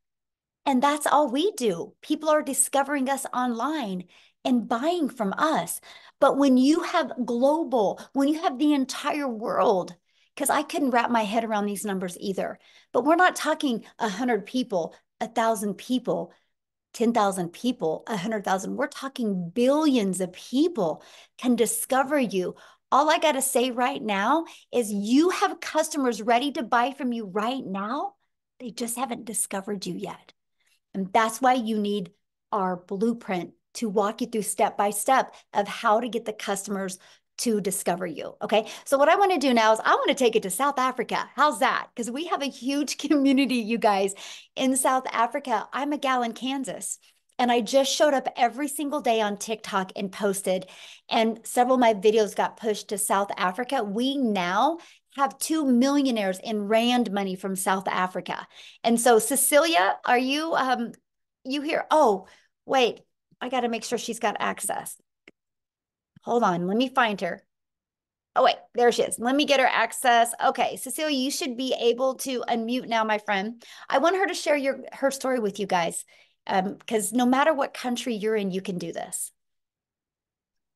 And that's all we do. People are discovering us online and buying from us. But when you have global, when you have the entire world, because I couldn't wrap my head around these numbers either, but we're not talking 100 people, 1,000 people, 10,000 people, 100,000. We're talking billions of people can discover you. All I got to say right now is you have customers ready to buy from you right now. They just haven't discovered you yet. And that's why you need our blueprint to walk you through step by step of how to get the customers to discover you. Okay. So what I want to do now is I want to take it to South Africa. How's that? Because we have a huge community, you guys, in South Africa. I'm a gal in Kansas. And I just showed up every single day on TikTok and posted, and several of my videos got pushed to South Africa. We now have 2 millionaires in Rand money from South Africa. And so Cecilia, are you you here? Oh, wait, I got to make sure she's got access. Hold on, let me find her. Oh, wait, there she is. Let me get her access. Okay, Cecilia, you should be able to unmute now, my friend. I want her to share her story with you guys, because no matter what country you're in, you can do this.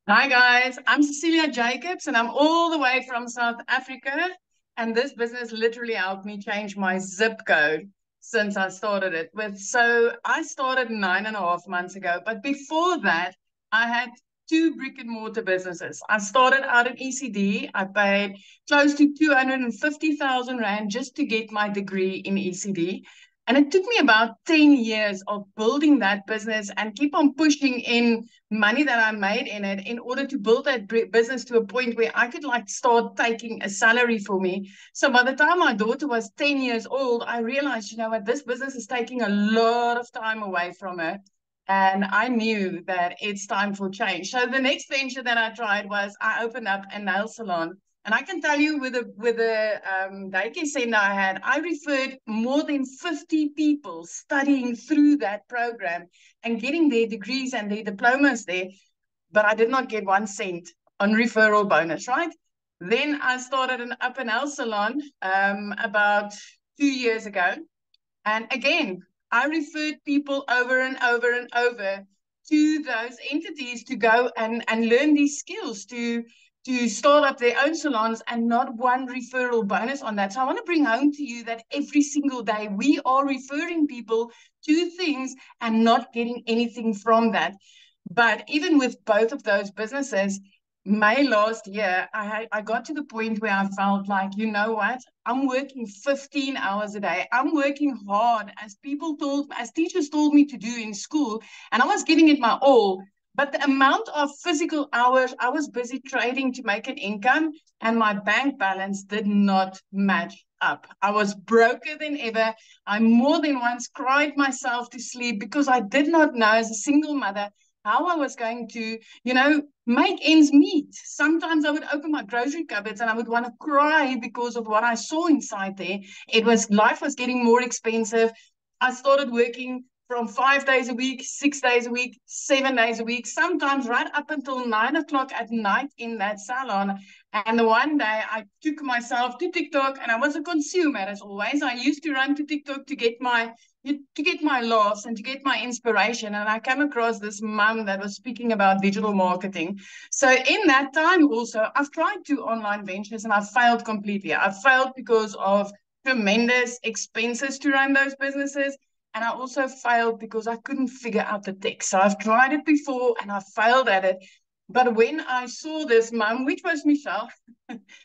Hi guys, I'm Cecilia Jacobs and I'm all the way from South Africa, and this business literally helped me change my zip code since I started it with. So I started 9.5 months ago, but before that I had 2 brick and mortar businesses. I started out at ECD. I paid close to 250,000 Rand just to get my degree in ECD. And it took me about 10 years of building that business and keep on pushing in money that I made in it in order to build that business to a point where I could like start taking a salary for me. So by the time my daughter was 10 years old, I realized, you know what, this business is taking a lot of time away from her. And I knew that it's time for change. So the next venture that I tried was I opened up a nail salon. And I can tell you with the daycare center I had, I referred more than 50 people studying through that program and getting their degrees and their diplomas there. But I did not get 1 cent on referral bonus, right? Then I started an up and nail salon about 2 years ago. And again, I referred people over and over and over to those entities to go and learn these skills to start up their own salons, and not 1 referral bonus on that. So I want to bring home to you that every single day we are referring people to things and not getting anything from that. But even with both of those businesses, May last year, I got to the point where I felt like, you know what? I'm working 15 hours a day. I'm working hard as teachers told me to do in school, and I was giving it my all. But the amount of physical hours I was busy trading to make an income, and my bank balance did not match up. I was broker than ever. I more than once cried myself to sleep because I did not know, as a single mother, how I was going to, make ends meet. Sometimes I would open my grocery cupboards and I would want to cry because of what I saw inside there. Life was getting more expensive. I started working from 5 days a week, 6 days a week, 7 days a week, sometimes right up until 9 o'clock at night in that salon. And the one day I took myself to TikTok, and I was a consumer as always. I used to run to TikTok to get my laughs and to get my inspiration. And I came across this mom that was speaking about digital marketing. So in that time also, I've tried 2 online ventures and I've failed completely. I've failed because of tremendous expenses to run those businesses. And I also failed because I couldn't figure out the tech. So I've tried it before and I failed at it. But when I saw this mom, which was Michelle,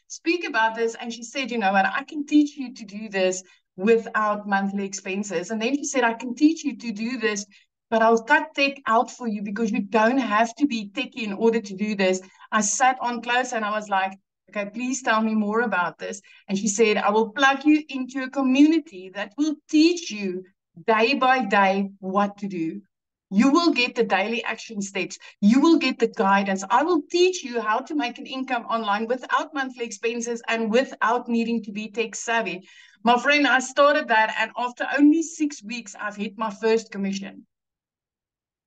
speak about this, and she said, you know what, I can teach you to do this without monthly expenses. And then she said, I can teach you to do this, but I'll cut tech out for you because you don't have to be techie in order to do this. I sat on close and I was like, okay, please tell me more about this. And she said, I will plug you into a community that will teach you day by day what to do. You will get the daily action steps. You will get the guidance. I will teach you how to make an income online without monthly expenses and without needing to be tech savvy. My friend, I started that, and after only 6 weeks, I've hit my first commission.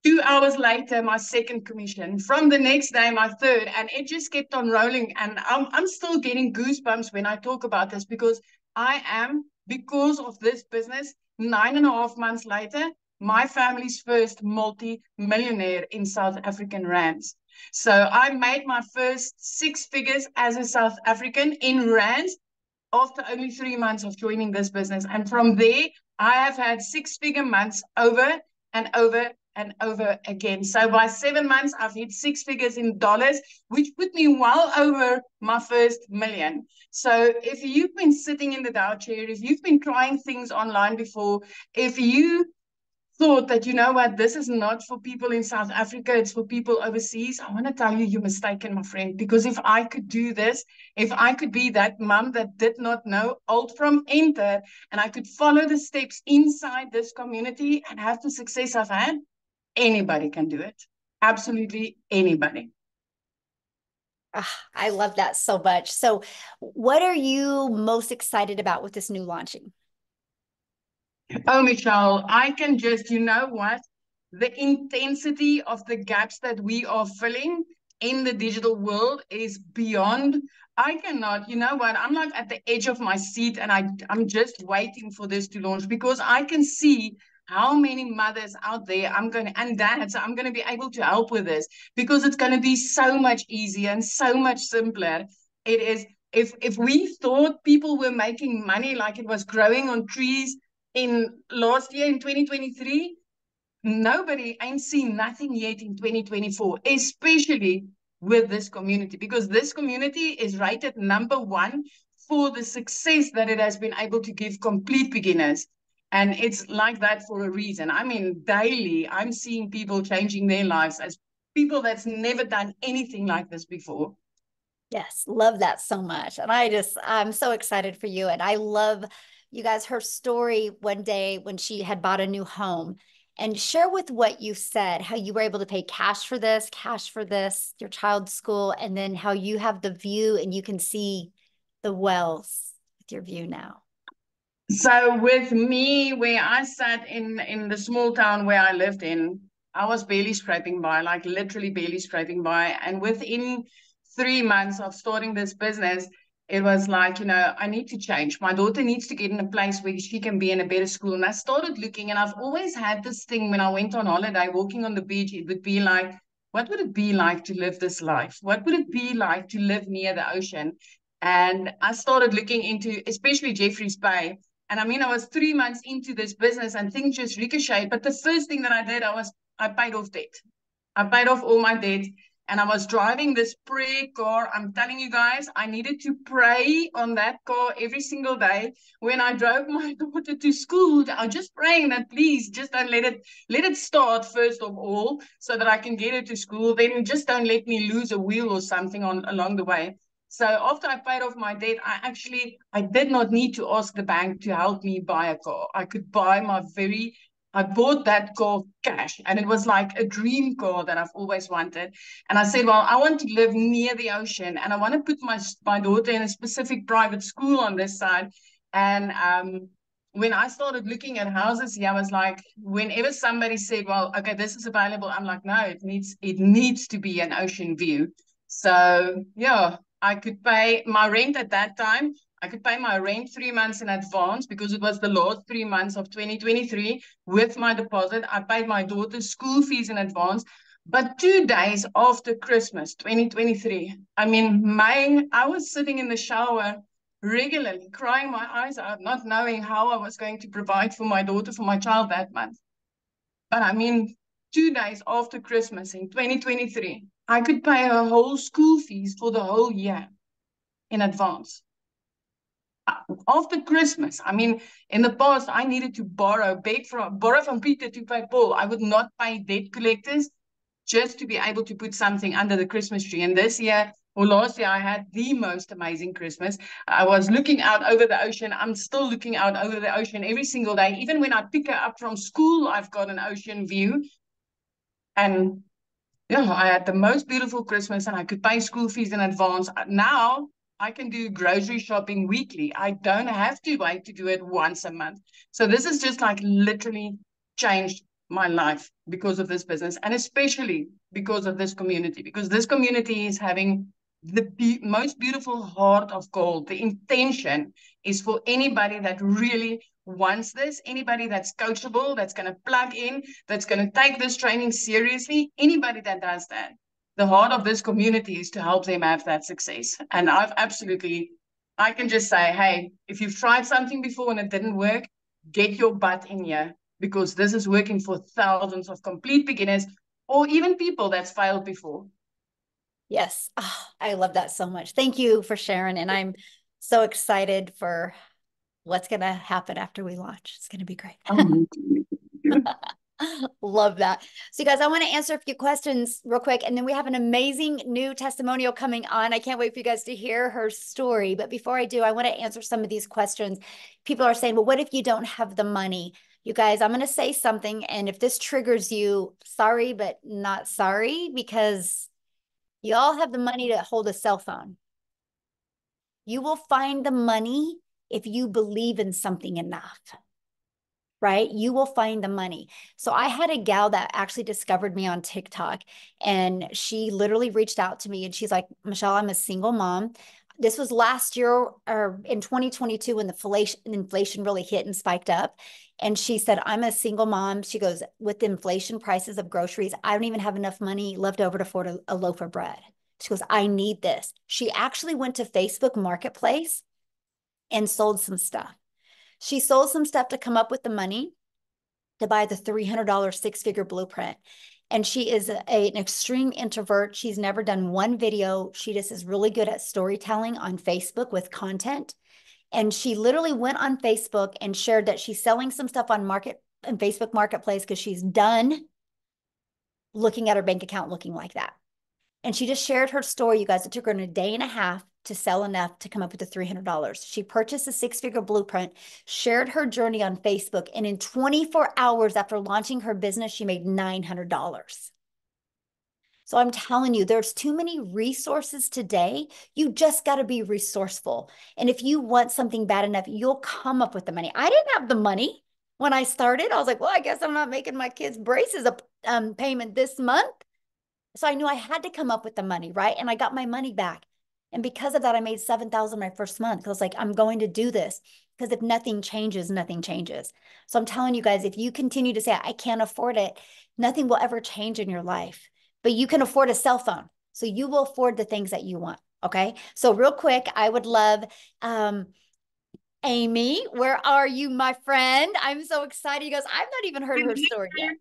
2 hours later, my second commission. From the next day, my third, and it just kept on rolling. And I'm still getting goosebumps when I talk about this, because I am, because of this business, 9.5 months later, my family's first multi-millionaire in South African rands. So I made my first 6 figures as a South African in rands after only 3 months of joining this business. And from there, I have had 6-figure months over and over and over again. So by 7 months, I've hit 6 figures in dollars, which put me well over my first million. So if you've been sitting in the Dow chair, if you've been trying things online before, if you thought that, you know what, this is not for people in South Africa, it's for people overseas, I want to tell you, you're mistaken, my friend. Because if I could do this, if I could be that mom that did not know alt from enter, and I could follow the steps inside this community and have the success I've had, anybody can do it. Absolutely anybody. I love that so much. So what are you most excited about with this new launching? Oh, Michelle, I can just, you know what? The intensity of the gaps that we are filling in the digital world is beyond. I cannot, you know what? I'm like at the edge of my seat, and I'm just waiting for this to launch, because I can see how many mothers out there and dads, I'm going to be able to help with this, because it's going to be so much easier and so much simpler. It is, if we thought people were making money like it was growing on trees in last year in 2023, nobody ain't seen nothing yet in 2024, especially with this community, because this community is rated #1 for the success that it has been able to give complete beginners. And it's like that for a reason. I mean, daily, I'm seeing people changing their lives as people that's never done anything like this before. Yes, love that so much. And I'm so excited for you. And I love, you guys, her story one day when she had bought a new home. And share with what you said, how you were able to pay cash for this, your child's school, and then how you have the view and you can see the wells with your view now. So with me, where I sat in the small town where I lived in, I was barely scraping by, like literally barely scraping by. And within 3 months of starting this business, it was like, you know, I need to change. My daughter needs to get in a place where she can be in a better school. And I started looking, and I've always had this thing when I went on holiday, walking on the beach, it would be like, what would it be like to live this life? What would it be like to live near the ocean? And I started looking into, especially Jeffreys Bay. And I mean, I was 3 months into this business and things just ricocheted. But the first thing that I did, I paid off debt. I paid off all my debt. And I was driving this prayer car. I'm telling you guys, I needed to pray on that car every single day. When I drove my daughter to school, I was just praying that please just don't let it start first of all, so that I can get her to school. Then just don't let me lose a wheel or something along the way. So after I paid off my debt, I did not need to ask the bank to help me buy a car. I bought that car cash, and it was like a dream car that I've always wanted. And I said, well, I want to live near the ocean, and I want to put my daughter in a specific private school on this side. And when I started looking at houses, I was like, whenever somebody said, well, okay, this is available, I'm like, no, it needs to be an ocean view. So yeah, I could pay my rent at that time. I could pay my rent 3 months in advance, because it was the last 3 months of 2023 with my deposit. I paid my daughter's school fees in advance. But 2 days after Christmas, 2023, I mean, I was sitting in the shower regularly, crying my eyes out, not knowing how I was going to provide for my daughter, for my child that month. But I mean, 2 days after Christmas in 2023, I could pay her whole school fees for the whole year in advance. After Christmas, I mean, in the past, I needed to borrow from Peter to pay Paul. I would not pay debt collectors just to be able to put something under the Christmas tree. And this year, or last year, I had the most amazing Christmas. I was looking out over the ocean. I'm still looking out over the ocean every single day. Even when I pick her up from school, I've got an ocean view. And yeah, I had the most beautiful Christmas and I could pay school fees in advance. Now I can do grocery shopping weekly. I don't have to wait to do it once a month. So this has just like literally changed my life because of this business, and especially because of this community, because this community is having the most beautiful heart of gold. The intention is for anybody that really wants this, anybody that's coachable, that's going to plug in, that's going to take this training seriously, anybody that does that. The heart of this community is to help them have that success. And I can just say, hey, if you've tried something before and it didn't work, get your butt in here, because this is working for thousands of complete beginners or even people that's failed before. Yes. Oh, I love that so much. Thank you for sharing. And I'm so excited for what's going to happen after we launch. It's going to be great. Love that. So you guys, I want to answer a few questions real quick, and then we have an amazing new testimonial coming on. I can't wait for you guys to hear her story. But before I do, I want to answer some of these questions. People are saying, well, what if you don't have the money? You guys, I'm going to say something, and if this triggers you, sorry, but not sorry, because you all have the money to hold a cell phone. You will find the money if you believe in something enough, right? You will find the money. So I had a gal that actually discovered me on TikTok, and she literally reached out to me and she's like, Michelle, I'm a single mom. This was last year or in 2022 when the inflation really hit and spiked up. And she said, I'm a single mom. She goes, with the inflation prices of groceries, I don't even have enough money left over to afford a loaf of bread. She goes, I need this. She actually went to Facebook Marketplace and sold some stuff. She sold some stuff to come up with the money to buy the $300 six-figure blueprint. And she is an extreme introvert. She's never done one video. She just is really good at storytelling on Facebook with content. And she literally went on Facebook and shared that she's selling some stuff on Facebook Marketplace because she's done looking at her bank account looking like that. And she just shared her story, you guys. It took her a day and a half to sell enough to come up with the $300. She purchased a six-figure blueprint, shared her journey on Facebook, and in 24 hours after launching her business, she made $900. So I'm telling you, there's too many resources today. You just got to be resourceful. And if you want something bad enough, you'll come up with the money. I didn't have the money when I started. I was like, well, I guess I'm not making my kids' braces a payment this month. So I knew I had to come up with the money, right? And I got my money back. And because of that, I made $7,000 my first month. I was like, I'm going to do this, because if nothing changes, nothing changes. So I'm telling you guys, if you continue to say, I can't afford it, nothing will ever change in your life. But you can afford a cell phone. So you will afford the things that you want. Okay. So real quick, I would love, Amy, where are you, my friend? I'm so excited. You guys, I've not even heard her story yet.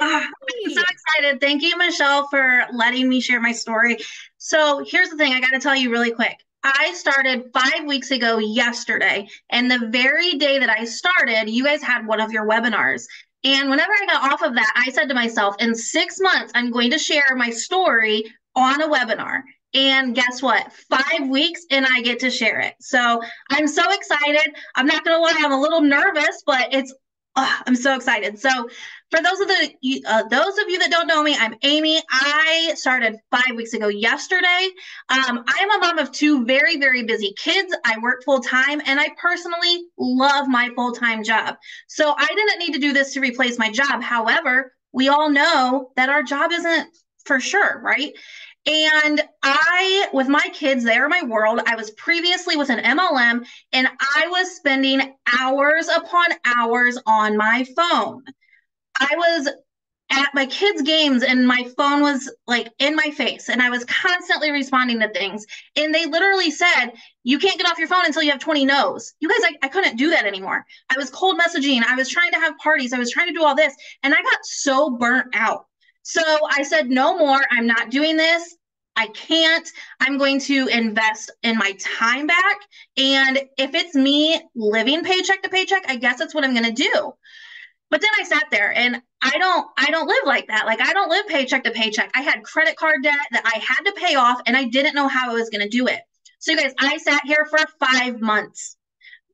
I'm so excited. Thank you, Michelle, for letting me share my story. So here's the thing I got to tell you really quick. I started 5 weeks ago yesterday, and the very day that I started, you guys had one of your webinars. And whenever I got off of that, I said to myself, in 6 months, I'm going to share my story on a webinar. And guess what? 5 weeks and I get to share it. So I'm so excited. I'm not going to lie, I'm a little nervous, but I'm so excited. So for those of you that don't know me, I'm Amy. I started 5 weeks ago yesterday. I'm a mom of two very, very busy kids. I work full time, and I personally love my full-time job. So I didn't need to do this to replace my job. However, we all know that our job isn't for sure, right? And with my kids, they are my world. I was previously with an MLM, and I was spending hours upon hours on my phone. I was at my kids' games and my phone was like in my face, and I was constantly responding to things. And they literally said, you can't get off your phone until you have 20 no's. You guys, I couldn't do that anymore. I was cold messaging. I was trying to have parties. I was trying to do all this. And I got so burnt out. So I said, no more. I'm not doing this. I can't. I'm going to invest in my time back. And if it's me living paycheck to paycheck, I guess that's what I'm going to do. But then I sat there, and I don't live like that. Like, I don't live paycheck to paycheck. I had credit card debt that I had to pay off, and I didn't know how I was going to do it. So you guys, I sat here for 5 months.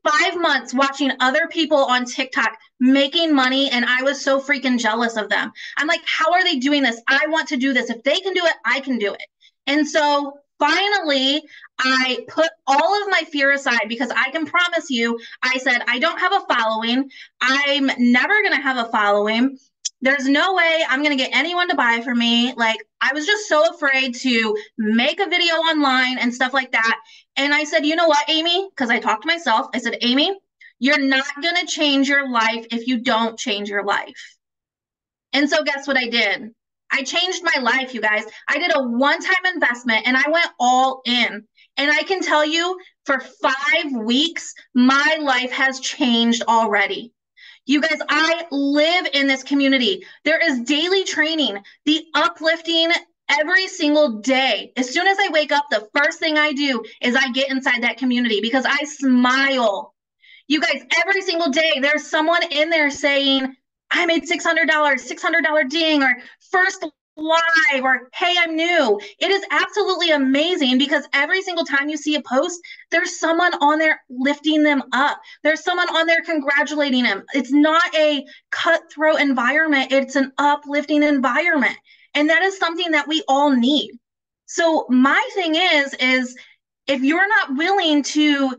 5 months watching other people on TikTok making money, and I was so freaking jealous of them. I'm like, how are they doing this? I want to do this. If they can do it, I can do it. And so finally, I put all of my fear aside because I can promise you, I said, I don't have a following. I'm never going to have a following. There's no way I'm going to get anyone to buy from me. Like, I was just so afraid to make a video online and stuff like that. And I said, you know what, Amy? Because I talked to myself. I said, Amy, you're not going to change your life if you don't change your life. And so guess what I did? I changed my life, you guys. I did a one-time investment and I went all in. And I can tell you, for 5 weeks, my life has changed already. You guys, I live in this community. There is daily training, the uplifting every single day. As soon as I wake up, the first thing I do is I get inside that community because I smile. You guys, every single day, there's someone in there saying, I made $600, $600 ding, or first live, or hey, I'm new. It is absolutely amazing because every single time you see a post, there's someone on there lifting them up. There's someone on there congratulating them. It's not a cutthroat environment. It's an uplifting environment. And that is something that we all need. So my thing is if you're not willing to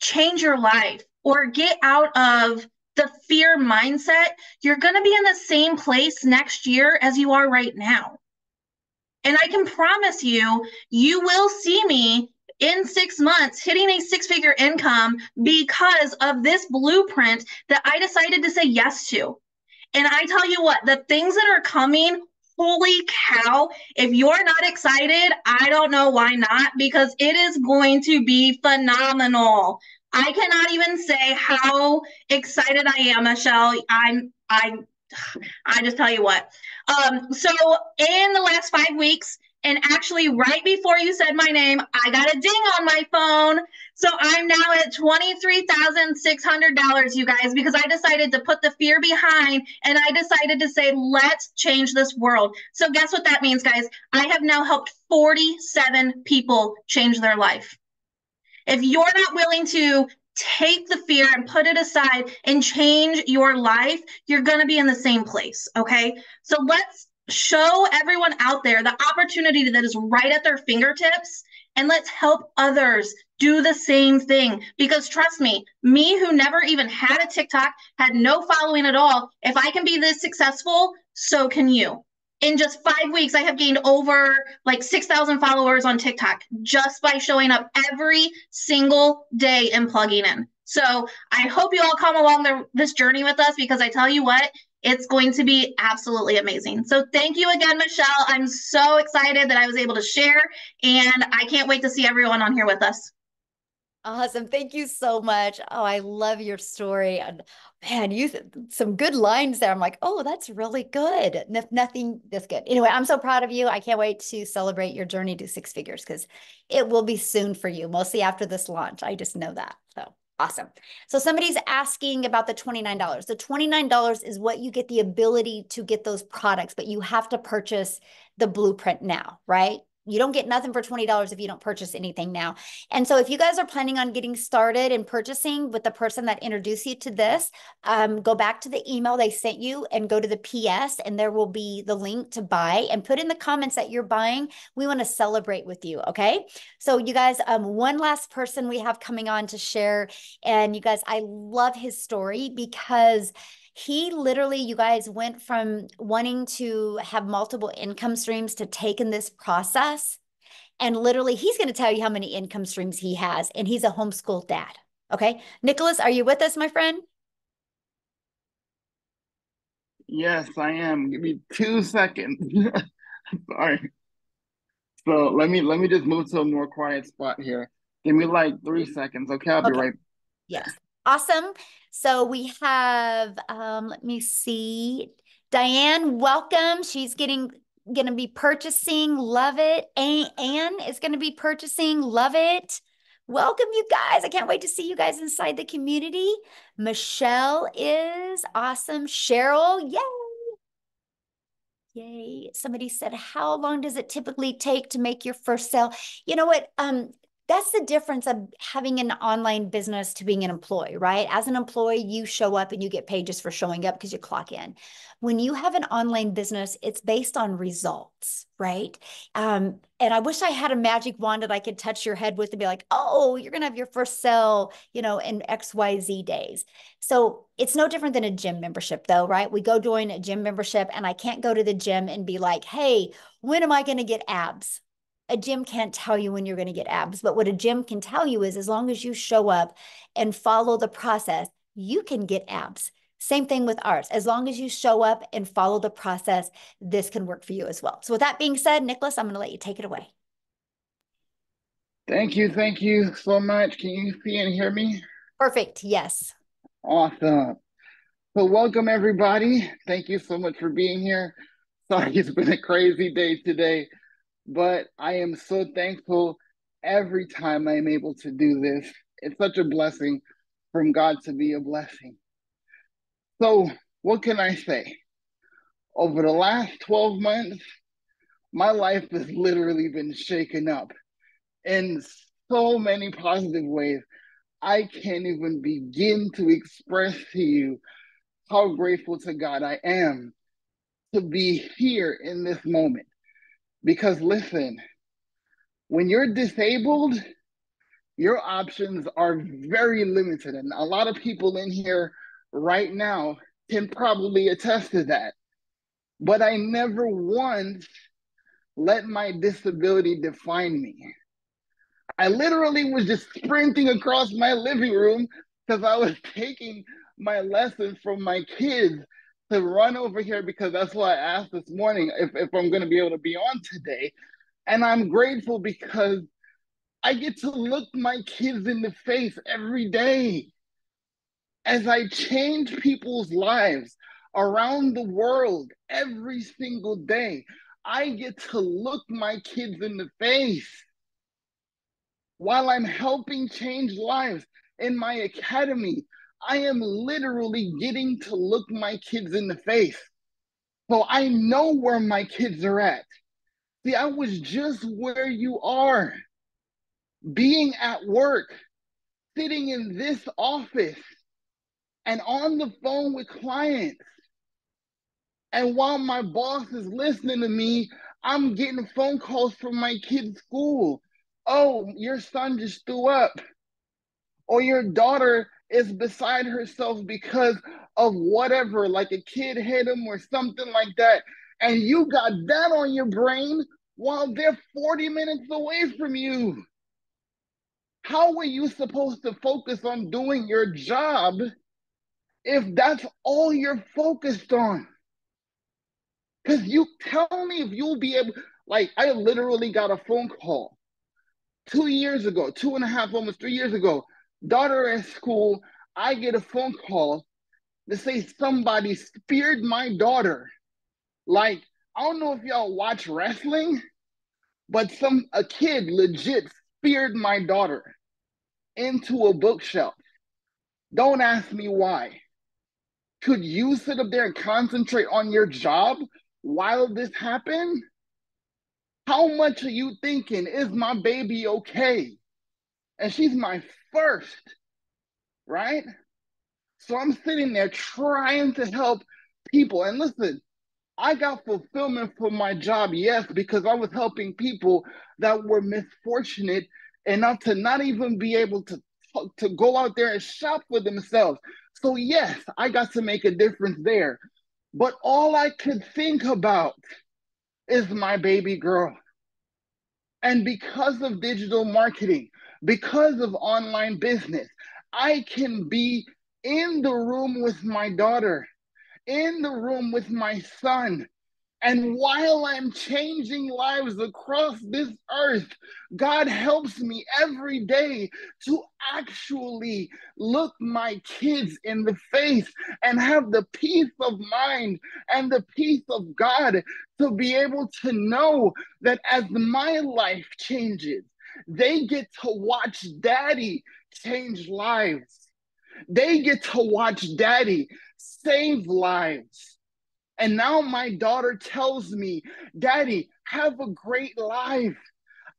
change your life or get out of the fear mindset, you're going to be in the same place next year as you are right now. And I can promise you, you will see me in 6 months hitting a 6-figure income because of this blueprint that I decided to say yes to. And I tell you what, the things that are coming, holy cow, if you're not excited, I don't know why not, because it is going to be phenomenal. I cannot even say how excited I am, Michelle. I just tell you what. So in the last 5 weeks, and actually right before you said my name, I got a ding on my phone. So I'm now at $23,600, you guys, because I decided to put the fear behind and I decided to say, let's change this world. So guess what that means, guys? I have now helped 47 people change their life. If you're not willing to take the fear and put it aside and change your life, you're going to be in the same place. Okay. So let's show everyone out there the opportunity that is right at their fingertips, and let's help others do the same thing. Because trust me who never even had a TikTok, had no following at all, if I can be this successful, so can you. In just 5 weeks, I have gained over like 6,000 followers on TikTok just by showing up every single day and plugging in. So I hope you all come along this journey with us, because I tell you what, it's going to be absolutely amazing. So thank you again, Michelle. I'm so excited that I was able to share, and I can't wait to see everyone on here with us. Awesome. Thank you so much. Oh, I love your story. And man, you some good lines there. I'm like, oh, that's really good. Nothing this good. Anyway, I'm so proud of you. I can't wait to celebrate your journey to 6 figures, because it will be soon for you, mostly after this launch. I just know that. So awesome. So somebody's asking about the $29. The $29 is what you get the ability to get those products, but you have to purchase the blueprint now, right? You don't get nothing for $20 if you don't purchase anything now. And so if you guys are planning on getting started and purchasing with the person that introduced you to this, go back to the email they sent you and go to the PS, and there will be the link to buy, and put in the comments that you're buying. We want to celebrate with you. Okay. So you guys, one last person we have coming on to share. And you guys, I love his story, because he literally, you guys, went from wanting to have multiple income streams to taking this process. And literally, he's going to tell you how many income streams he has. And he's a homeschool dad. Okay. Nicholas, are you with us, my friend? Yes, I am. Give me 2 seconds. Sorry. So let me just move to a more quiet spot here. Give me like 3 seconds. Okay, I'll be right. Yes. Awesome. So we have, let me see, Diane, welcome. She's going to be purchasing. Love it. Anne is going to be purchasing. Love it. Welcome, you guys. I can't wait to see you guys inside the community. Michelle is awesome. Cheryl, yay. Yay. Somebody said, how long does it typically take to make your first sale? You know what? That's the difference of having an online business to being an employee, right? As an employee, you show up and you get paid just for showing up because you clock in. When you have an online business, it's based on results, right? And I wish I had a magic wand that I could touch your head with and be like, oh, you're going to have your first sale, you know, in XYZ days. So it's no different than a gym membership, though, right? We go join a gym membership, and I can't go to the gym and be like, hey, when am I going to get abs? A gym can't tell you when you're going to get abs, but what a gym can tell you is as long as you show up and follow the process, you can get abs. Same thing with ours. As long as you show up and follow the process, this can work for you as well. So with that being said, Nicholas, I'm going to let you take it away. Thank you so much. Can you see and hear me? Perfect. Yes. Awesome. So welcome everybody. Thank you so much for being here. Sorry, it's been a crazy day today, but I am so thankful every time I'm able to do this. It's such a blessing from God to be a blessing. So what can I say? Over the last 12 months, my life has literally been shaken up in so many positive ways. I can't even begin to express to you how grateful to God I am to be here in this moment. Because listen, when you're disabled, your options are very limited. And a lot of people in here right now can probably attest to that. But I never once let my disability define me. I literally was just sprinting across my living room because I was taking my lessons from my kids to run over here because that's why I asked this morning if I'm going to be able to be on today. And I'm grateful because I get to look my kids in the face every day as I change people's lives around the world every single day. I get to look my kids in the face while I'm helping change lives in my academy. I am literally getting to look my kids in the face. So I know where my kids are at. See, I was just where you are, being at work, sitting in this office and on the phone with clients. And while my boss is listening to me, I'm getting phone calls from my kid's school. Oh, your son just threw up. Or your daughter is beside herself because of whatever, like a kid hit him or something like that. And you got that on your brain while they're 40 minutes away from you. How are you supposed to focus on doing your job if that's all you're focused on? Because you tell me if you'll be able, like, I literally got a phone call 2 years ago, 2.5, almost 3 years ago. Daughter at school, I get a phone call to say somebody speared my daughter. Like, I don't know if y'all watch wrestling, but a kid legit speared my daughter into a bookshelf. Don't ask me why. Could you sit up there and concentrate on your job while this happened? How much are you thinking, is my baby okay? And she's my first, right? So I'm sitting there trying to help people. And listen, I got fulfillment from my job, yes, because I was helping people that were misfortunate enough to not even be able to go out there and shop for themselves. So yes, I got to make a difference there. But all I could think about is my baby girl. And because of digital marketing, because of online business, I can be in the room with my daughter, in the room with my son. And while I'm changing lives across this earth, God helps me every day to actually look my kids in the face and have the peace of mind and the peace of God to be able to know that as my life changes, they get to watch daddy change lives. They get to watch daddy save lives. And now my daughter tells me, Daddy, have a great life.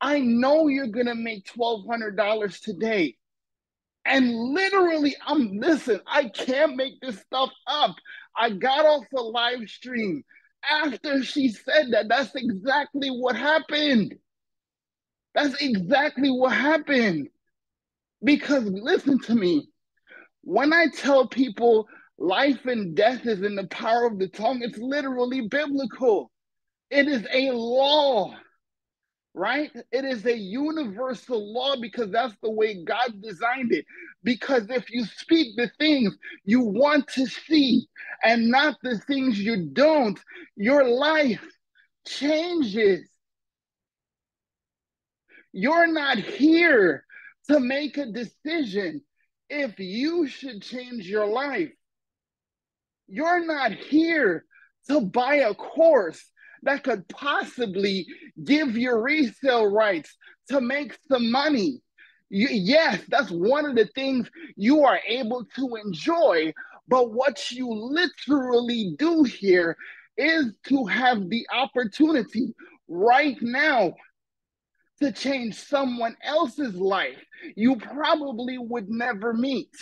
I know you're going to make $1,200 today. And literally, listen, I can't make this stuff up. I got off a live stream after she said that. That's exactly what happened. That's exactly what happened. Because listen to me, when I tell people life and death is in the power of the tongue, it's literally biblical. It is a law, right? It is a universal law because that's the way God designed it. Because if you speak the things you want to see and not the things you don't, your life changes. You're not here to make a decision if you should change your life. You're not here to buy a course that could possibly give you resale rights to make some money. Yes, that's one of the things you are able to enjoy, but what you literally do here is to have the opportunity right now to change someone else's life you probably would never meet.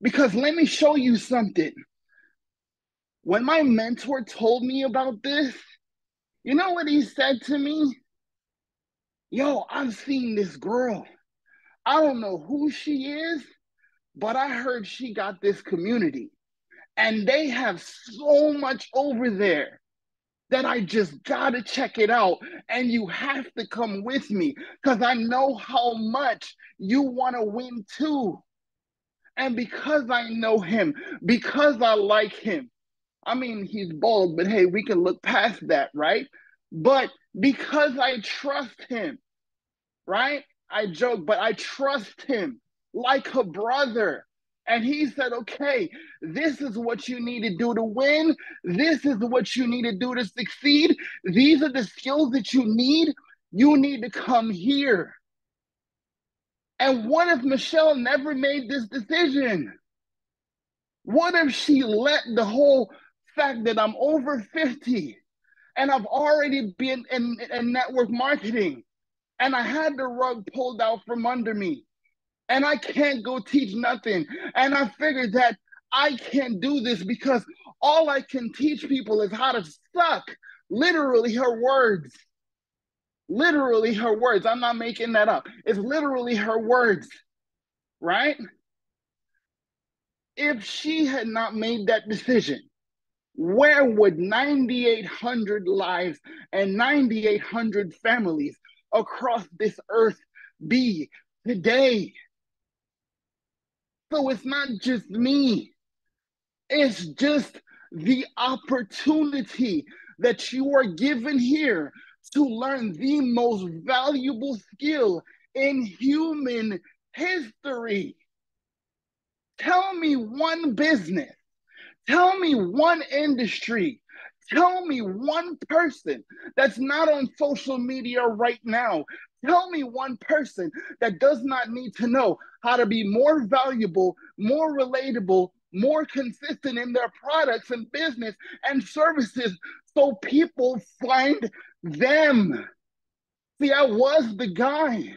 Because let me show you something. When my mentor told me about this, you know what he said to me? Yo, I've seen this girl. I don't know who she is, but I heard she got this community. And they have so much over there that I just gotta check it out. And you have to come with me because I know how much you wanna win too. And because I know him, because I like him, I mean, he's bald, but hey, we can look past that, right? But because I trust him, right? I joke, but I trust him like a brother. And he said, okay, this is what you need to do to win. This is what you need to do to succeed. These are the skills that you need. You need to come here. And what if Michelle never made this decision? What if she let the whole fact that I'm over 50 and I've already been in network marketing and I had the rug pulled out from under me and I can't go teach nothing. And I figured that I can't do this because all I can teach people is how to suck. Literally her words. Literally her words. I'm not making that up. It's literally her words, right? If she had not made that decision, where would 9,800 lives and 9,800 families across this earth be today? So it's not just me. It's just the opportunity that you are given here to learn the most valuable skill in human history. Tell me one business. Tell me one industry. Tell me one person that's not on social media right now. Tell me one person that does not need to know how to be more valuable, more relatable, more consistent in their products and business and services so people find them. See, I was the guy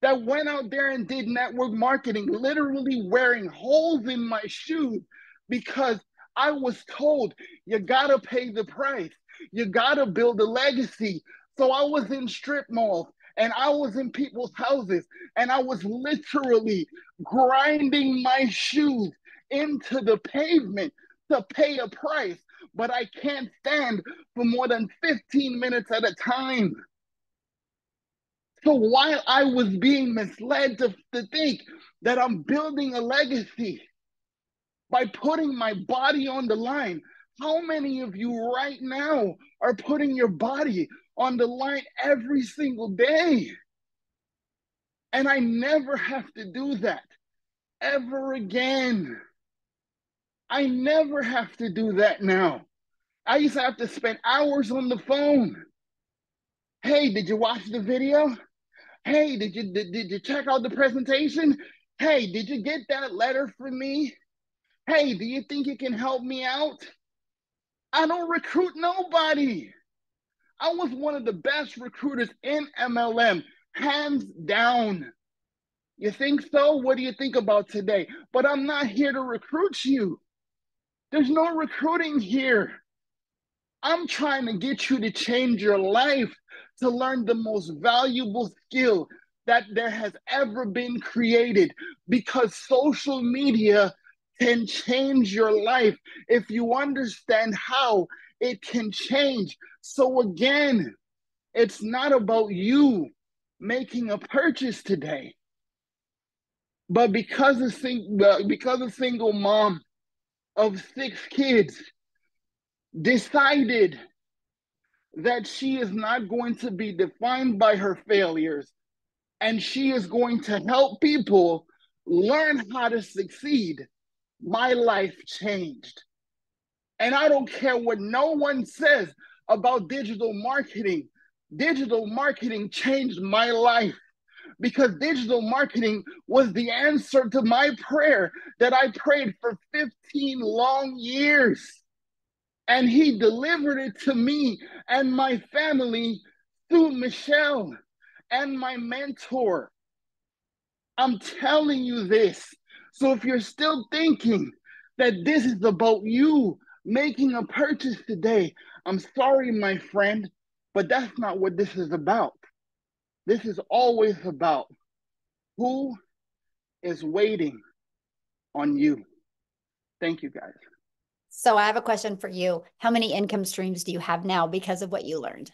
that went out there and did network marketing, literally wearing holes in my shoes because I was told you gotta pay the price. You gotta build a legacy. So I was in strip malls and I was in people's houses and I was literally grinding my shoes into the pavement to pay a price. But I can't stand for more than 15 minutes at a time. So while I was being misled to think that I'm building a legacy by putting my body on the line, how many of you right now are putting your body on the line every single day? And I never have to do that ever again. I never have to do that now. I used to have to spend hours on the phone. Hey, did you watch the video? Hey, did you check out the presentation? Hey, did you get that letter from me? Hey, do you think you can help me out? I don't recruit nobody. I was one of the best recruiters in MLM, hands down. You think so? What do you think about today? But I'm not here to recruit you. There's no recruiting here. I'm trying to get you to change your life, to learn the most valuable skill that there has ever been created, because social media can change your life if you understand how it can change. So again, it's not about you making a purchase today, but because a single mom of 6 kids decided that she is not going to be defined by her failures, and she is going to help people learn how to succeed, my life changed. And I don't care what no one says about digital marketing. Digital marketing changed my life, because digital marketing was the answer to my prayer that I prayed for 15 long years. And he delivered it to me and my family through Michelle and my mentor. I'm telling you this. So if you're still thinking that this is about you making a purchase today, I'm sorry, my friend, but that's not what this is about. This is always about who is waiting on you. Thank you, guys. So I have a question for you. How many income streams do you have now because of what you learned?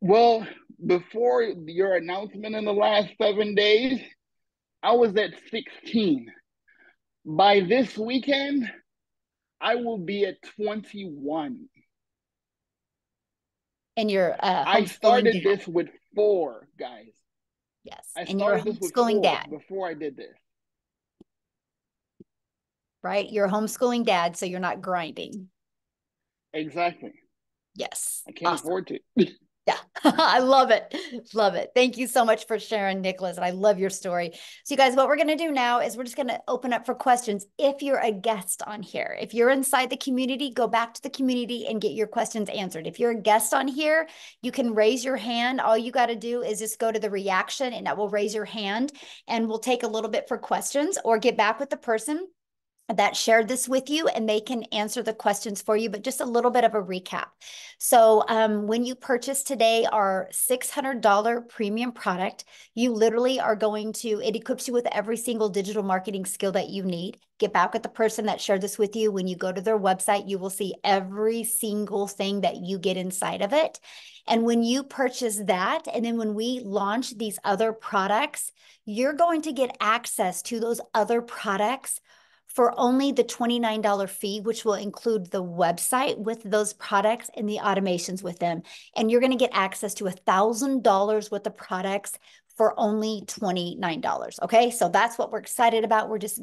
Well, before your announcement in the last 7 days, I was at 16. By this weekend, I will be at 21. And you're I homeschooling started dad. this with 4, guys. Yes. I And you're a started this with homeschooling 4 dad, before I did this. right? You're a homeschooling dad, so you're not grinding. Exactly. Yes. I can't Awesome. afford to. Yeah, I love it. Love it. Thank you so much for sharing, Nicholas. And I love your story. So you guys, what we're going to do now is we're just going to open up for questions. If you're a guest on here, if you're inside the community, go back to the community and get your questions answered. If you're a guest on here, you can raise your hand. All you got to do is just go to the reaction and that will raise your hand, and we'll take a little bit for questions or get back with the person that shared this with you, and they can answer the questions for you, but just a little bit of a recap. So when you purchase today our $600 premium product, you literally are going to, it equips you with every single digital marketing skill that you need. Get back with the person that shared this with you. When you go to their website, you will see every single thing that you get inside of it. And when you purchase that, and then when we launch these other products, you're going to get access to those other products for only the $29 fee, which will include the website with those products and the automations with them. And you're going to get access to $1,000 worth of products for only $29. Okay, so that's what we're excited about. We're just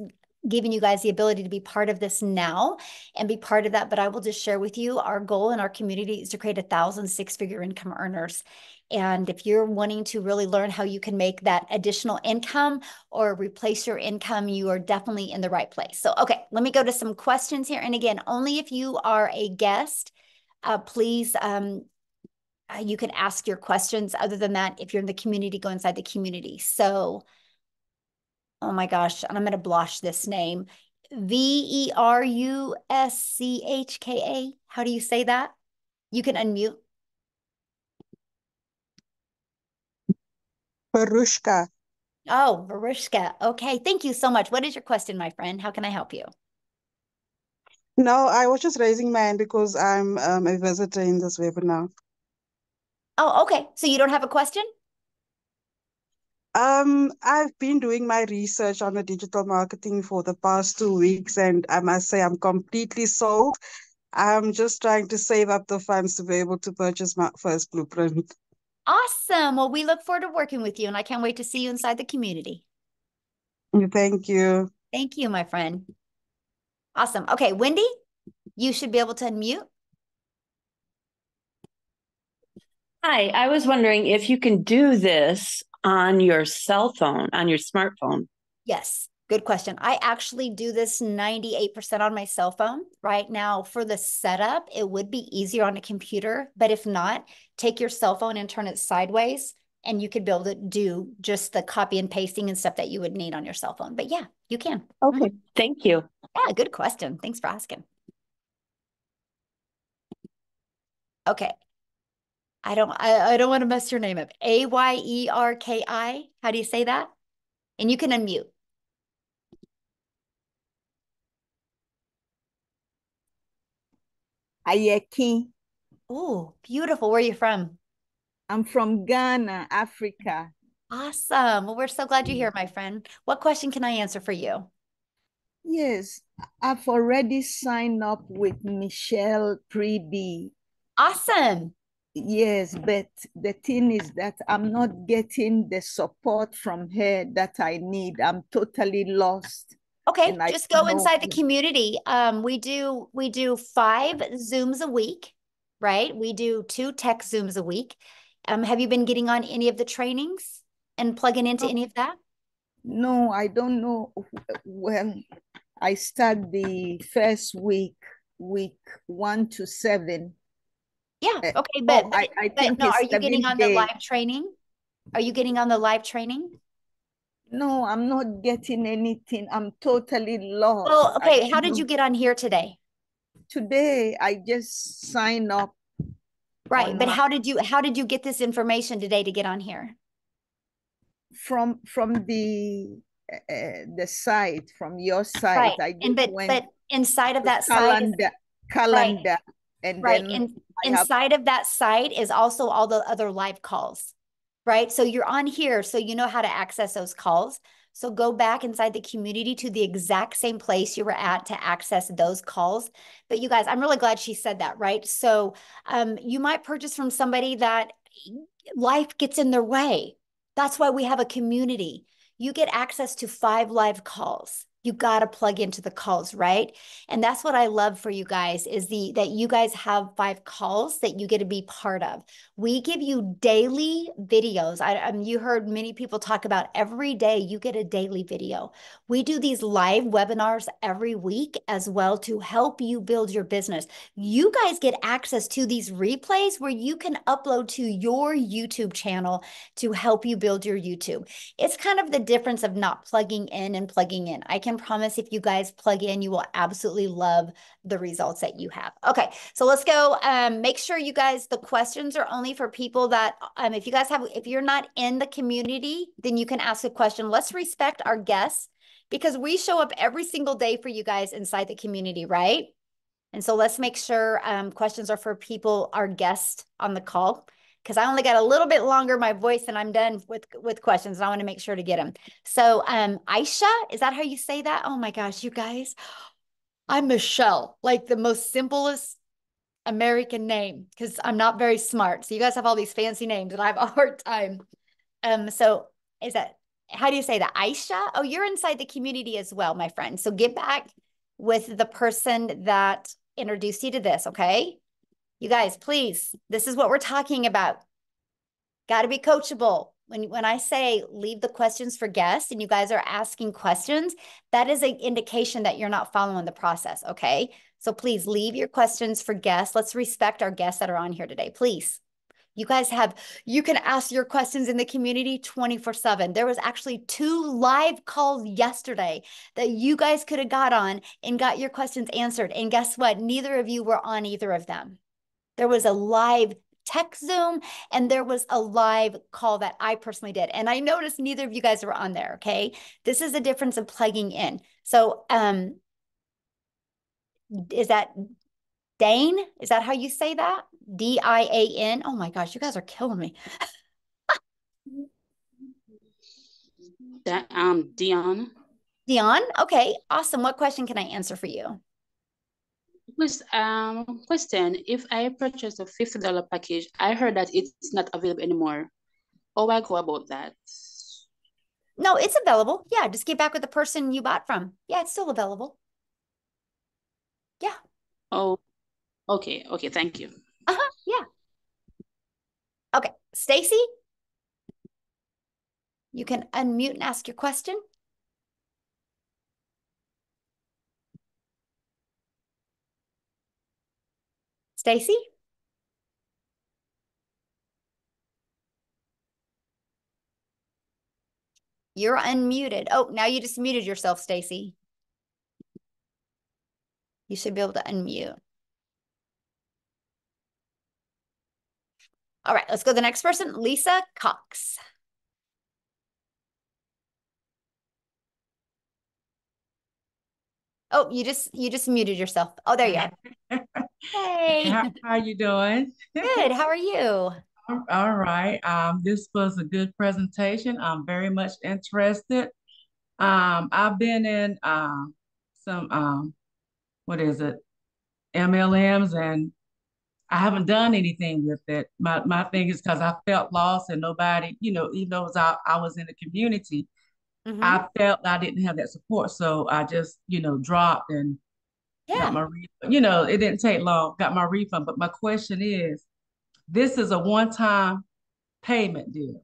giving you guys the ability to be part of this now and be part of that. But I will just share with you, our goal in our community is to create 1,000 six-figure income earners. And if you're wanting to really learn how you can make that additional income or replace your income, you are definitely in the right place. So, okay, let me go to some questions here. And again, only if you are a guest, please, you can ask your questions. Other than that, if you're in the community, go inside the community. So, oh my gosh, and I'm going to blush this name. Veruschka. How do you say that? You can unmute. Veruschka. Oh, Veruschka. Okay, thank you so much. What is your question, my friend? How can I help you? No, I was just raising my hand because I'm a visitor in this webinar. Oh, okay. So you don't have a question? I've been doing my research on the digital marketing for the past 2 weeks, and I must say I'm completely sold. I'm just trying to save up the funds to be able to purchase my first blueprint. Awesome. Well, we look forward to working with you, and I can't wait to see you inside the community. Thank you. Thank you, my friend. Awesome. Okay, Wendy, you should be able to unmute. Hi, I was wondering if you can do this on your cell phone, on your smartphone. Yes, Good question. I actually do this 98% on my cell phone right now. For the setup, it would be easier on a computer, but if not, take your cell phone and turn it sideways, and you could be able to do just the copy and pasting and stuff that you would need on your cell phone. But yeah, you can. Okay, thank you. Yeah, good question. Thanks for asking. Okay. I don't want to mess your name up. Ayerki. How do you say that? And you can unmute. Ayeki. Oh, beautiful. Where are you from? I'm from Ghana, Africa. Awesome. Well, we're so glad you're here, my friend. What question can I answer for you? Yes, I've already signed up with Michelle Pridi. Awesome. Yes, but the thing is that I'm not getting the support from her that I need. I'm totally lost. Okay, just go inside the community. We do 5 Zooms a week, right? We do 2 tech Zooms a week. Have you been getting on any of the trainings and plugging into any of that? No, I don't know. Well, I start the first week 1 to 7. Yeah, okay, but I think no, it's are you getting on the live training? Are you getting on the live training? No, I'm not getting anything. I'm totally lost. Well, okay, how did you get on here today? Today, I just signed up. Right, but how did you get this information today to get on here? From the site, from your site. Right, but inside of that calendar, right, and right. then inside of that site is also all the other live calls, right? So you're on here, so you know how to access those calls. So go back inside the community to the exact same place you were at to access those calls. But you guys, I'm really glad she said that, right? So you might purchase from somebody that life gets in their way. That's why we have a community. You get access to 5 live calls. You got to plug into the calls, right? And that's what I love for you guys is that you guys have 5 calls that you get to be part of. We give you daily videos. You heard many people talk about every day you get a daily video. We do these live webinars every week as well to help you build your business. You guys get access to these replays where you can upload to your YouTube channel to help you build your YouTube. It's kind of the difference of not plugging in and plugging in. I can promise if you guys plug in, you will absolutely love the results that you have. Okay, so let's go. Make sure you guys, the questions are only for people that, if you're not in the community, then you can ask a question. Let's respect our guests because we show up every single day for you guys inside the community, right? And so let's make sure questions are for people, our guests on the call, because I only got a little bit longer my voice and I'm done with questions. And I want to make sure to get them. So Aisha, is that how you say that? Oh my gosh, you guys, I'm Michelle, like the most simplest American name because I'm not very smart. So you guys have all these fancy names and I have a hard time. So how do you say that? Aisha? Oh, you're inside the community as well, my friend. So get back with the person that introduced you to this, okay? You guys, please, this is what we're talking about. Got to be coachable. When I say leave the questions for guests and you guys are asking questions, that is an indication that you're not following the process, okay? So please leave your questions for guests. Let's respect our guests that are on here today, please. You can ask your questions in the community 24/7. There was actually 2 live calls yesterday that you guys could have got on and got your questions answered. And guess what? Neither of you were on either of them. There was a live tech Zoom and there was a live call that I personally did. And I noticed neither of you guys were on there, okay? This is the difference of plugging in. So is that Dane? Is that how you say that? D-I-A-N? Oh my gosh, you guys are killing me. Dion. Dion? Okay, awesome. What question can I answer for you? Please, question, if I purchase a $50 package, I heard that it's not available anymore. How do I go about that? No, it's available. Yeah, just get back with the person you bought from. Yeah, it's still available. Yeah. Oh, okay. Okay, thank you. Yeah. Okay, Stacy? You can unmute and ask your question. Stacy? You're unmuted. Oh, now you just muted yourself, Stacy. You should be able to unmute. All right, let's go to the next person, Lisa Cox. Oh, you just muted yourself. Oh, there you are. Hey. How are you doing? Good. How are you? All right. This was a good presentation. I'm very much interested. I've been in some what is it? MLMs, and I haven't done anything with it. My thing is because I felt lost and nobody, even though I was in the community, I felt I didn't have that support. So I just, dropped and got my refund. It didn't take long, got my refund. But my question is, this is a one-time payment deal.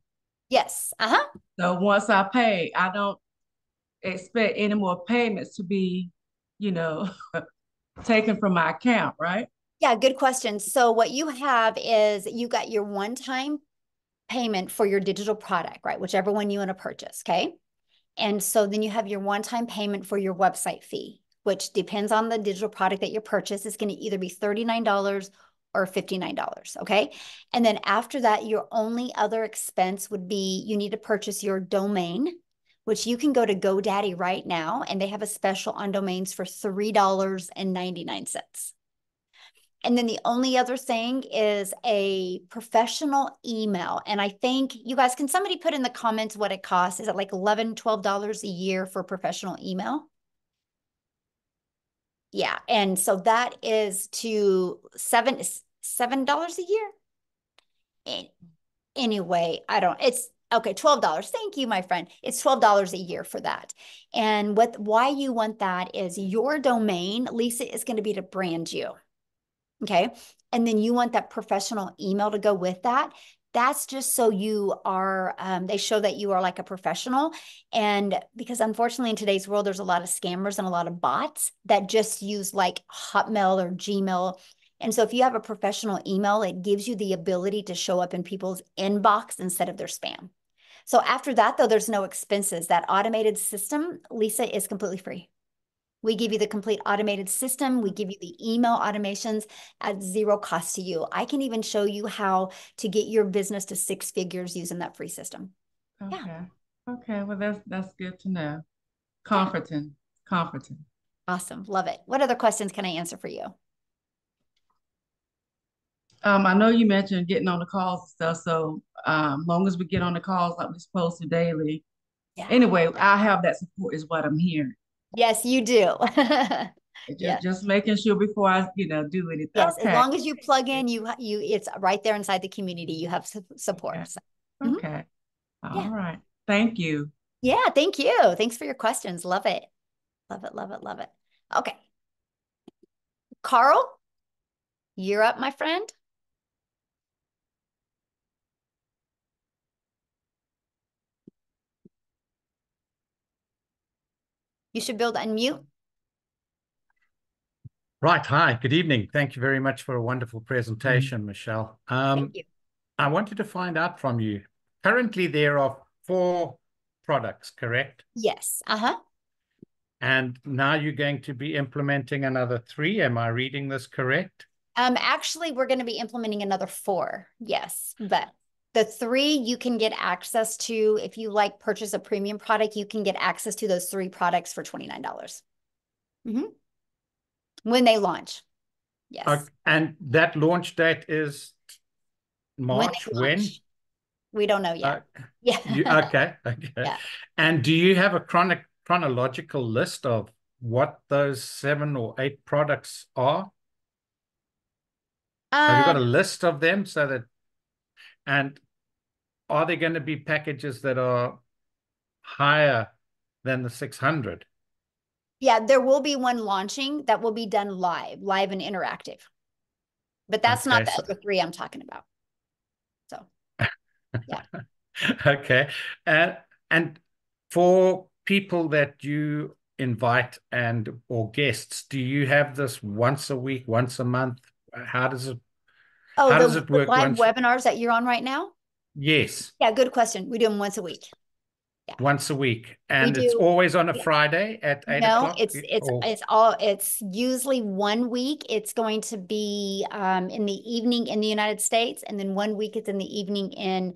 Yes. So once I pay, I don't expect any more payments to be, taken from my account, right? Yeah, good question. So what you have is you got your one-time payment for your digital product, right? Whichever one you want to purchase, okay? And so then you have your one-time payment for your website fee, which depends on the digital product that you purchase. It's going to either be $39 or $59, okay? And then after that, your only other expense would be you need to purchase your domain, which you can go to GoDaddy right now, and they have a special on domains for $3.99. And then the only other thing is a professional email. And I think you guys, can somebody put in the comments what it costs? Is it like $11, $12 a year for professional email? Yeah. And so that is to $7 a year. Anyway, it's okay, $12. Thank you, my friend. It's $12 a year for that. And why you want that is your domain, Lisa, is going to be to brand you. Okay. And then you want that professional email to go with that. That's just so you are, they show that you are like a professional. And because unfortunately in today's world, there's a lot of scammers and a lot of bots that just use like Hotmail or Gmail. And so if you have a professional email, it gives you the ability to show up in people's inbox instead of their spam. So after that, though, there's no expenses. That automated system, Lisa, is completely free. We give you the complete automated system. We give you the email automations at zero cost to you. I can even show you how to get your business to 6 figures using that free system. Okay. Yeah. Okay. Well, that's good to know. Comforting. Awesome. Love it. What other questions can I answer for you? I know you mentioned getting on the calls and stuff. So long as we get on the calls like we're supposed to daily. Yeah. Anyway, I have that support is what I'm hearing. Yes, you do. Just making sure before I, do anything. Yes, okay. As long as you plug in, it's right there inside the community. You have support. Okay. So. Okay. All right. Thank you. Yeah, thank you. Thanks for your questions. Love it. Love it, love it, love it. Okay. Carl, you're up, my friend. You should be able to unmute. Right. Hi. Good evening. Thank you very much for a wonderful presentation, Michelle. Thank you. I wanted to find out from you. Currently, there are 4 products, correct? Yes. And now you're going to be implementing another 3. Am I reading this correct? Actually, we're going to be implementing another 4. Yes, but the 3 you can get access to. If you purchase a premium product, you can get access to those 3 products for $29. When they launch. Yes. And that launch date is March when? We don't know yet. Okay. Yeah. And do you have a chronological list of what those 7 or 8 products are? Have you got a list of them and are there going to be packages that are higher than the 600? Yeah, there will be one launching that will be done live and interactive. But that's not the other 3 I'm talking about. So, yeah. Okay. And for people that you invite or guests, do you have this once a week, once a month, How does it Oh, how does the it work live once? webinars that you're on right now? Yes, Yeah, good question. We do them once a week. once a week, We and it's do. always on a Yeah. Friday at 8 No, o'clock. it's usually 1 week. It's going to be in the evening in the United States, and then 1 week it's in the evening in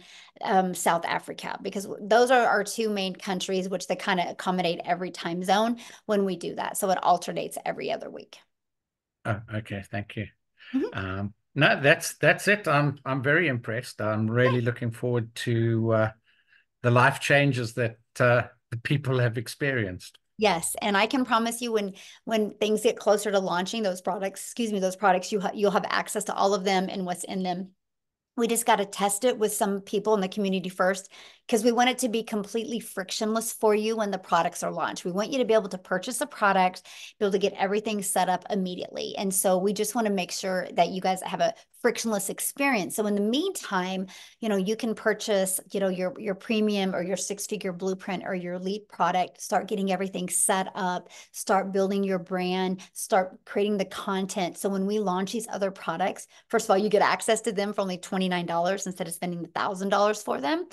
South Africa, because those are our two main countries, which they kind of accommodate every time zone when we do that. So it alternates every other week. Oh, okay, thank you. Mm-hmm. No, that's it. I'm very impressed. I'm really looking forward to the life changes that the people have experienced. Yes, and I can promise you when things get closer to launching those products, you'll have access to all of them and what's in them. We just got to test it with some people in the community first, because we want it to be completely frictionless for you when the products are launched. We want you to be able to purchase a product, be able to get everything set up immediately. And so we just want to make sure that you guys have a frictionless experience. So in the meantime, you can purchase, your premium or your six-figure blueprint or your elite product, start getting everything set up, start building your brand, start creating the content. So when we launch these other products, first of all, you get access to them for only $29 instead of spending $1,000 for them.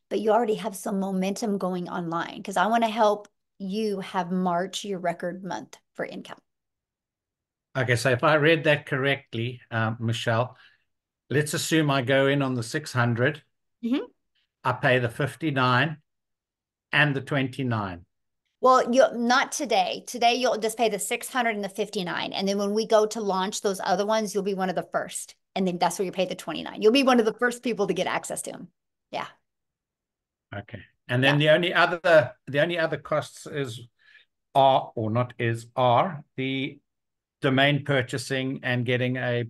But you already have some momentum going online, because I want to help you have March your record month for income. Okay, so if I read that correctly, Michelle, let's assume I go in on the 600. Mm-hmm. I pay the 59 and the 29. Well, not today. Today, you'll just pay the 600 and the 59. And then when we go to launch those other ones, you'll be one of the first. And then that's where you pay the 29. You'll be one of the first people to get access to them. Yeah. Okay. And then the only other costs are the domain purchasing and getting a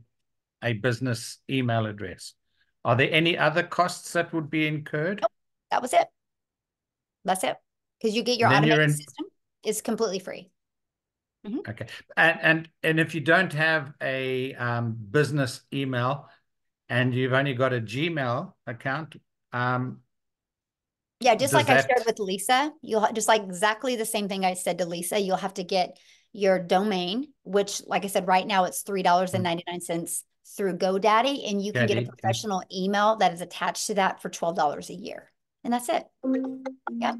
business email address. Are there any other costs that would be incurred? Nope, that was it. That's it. Because you get your automated system. It's completely free. Mm-hmm. Okay. And if you don't have a business email and you've only got a Gmail account, yeah, just like I shared with Lisa, you'll just like exactly the same thing I said to Lisa. You'll have to get your domain, which, like I said, right now it's $3.99 through GoDaddy, and you can get a professional email that is attached to that for $12 a year, and that's it. Yeah.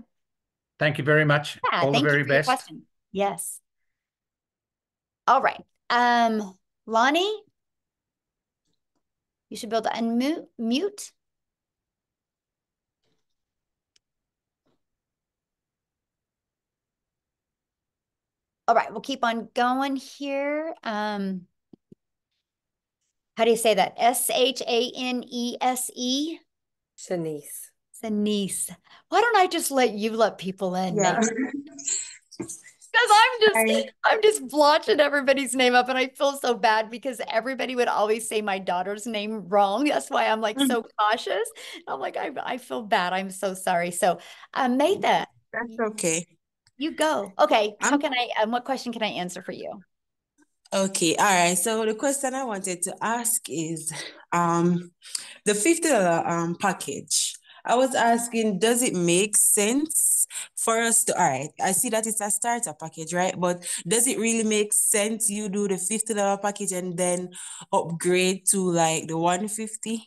Thank you very much. Yeah, all the very best. Your question. Yes. All right. Lonnie, you should be able to unmute. All right, we'll keep on going here. How do you say that? Shanese? Shanice. Shanice. Why don't I just let you let people in? Yeah. Because I'm just blotching everybody's name up, and I feel so bad because everybody would always say my daughter's name wrong. That's why I'm like so cautious. I'm like, I feel bad. I'm so sorry. So Maytha. That's okay. You go. Okay. How can I, what question can I answer for you? Okay. All right. So the question I wanted to ask is the $50 package. I was asking, does it make sense for us to, all right, I see that it's a starter package, right? But does it really make sense you do the $50 package and then upgrade to like the $150?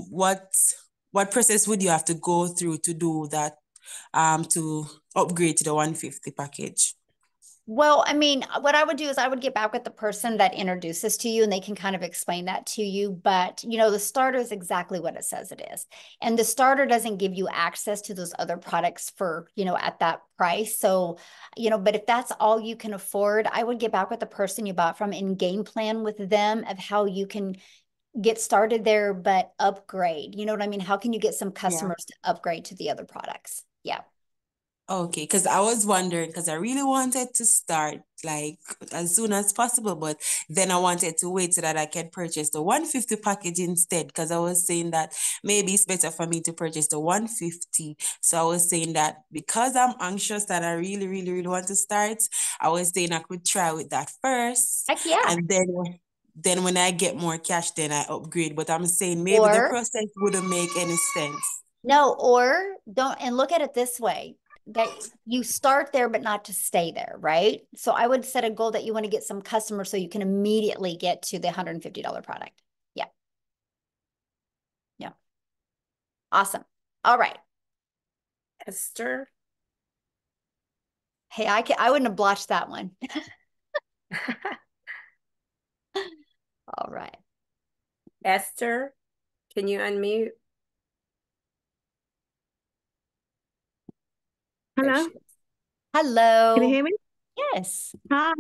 What process would you have to go through to do that, to upgrade to the $150 package? Well, I mean, what I would do is I would get back with the person that introduces to you, and they can kind of explain that to you. But, the starter is exactly what it says it is. And the starter doesn't give you access to those other products for, at that price. So, but if that's all you can afford, I would get back with the person you bought from and game plan with them of how you can get started there, but upgrade. You know what I mean? How can you get some customers to upgrade to the other products? Yeah. Okay, because I was wondering, because I really wanted to start like as soon as possible, but then I wanted to wait so that I can purchase the $150 package instead, because I was saying that maybe it's better for me to purchase the $150. So I was saying that because I'm anxious that I really, really, really want to start, I was saying I could try with that first. Heck yeah. And then when I get more cash, then I upgrade. But I'm saying maybe the process wouldn't make any sense. No, or don't, and look at it this way. that you start there, but not to stay there, right? So I would set a goal that you want to get some customers so you can immediately get to the $150 product. Yeah. Yeah. Awesome. All right. Esther. Hey, I wouldn't have blotched that one. All right. Esther, can you unmute? Hello? Hello. Can you hear me? Yes. Hi.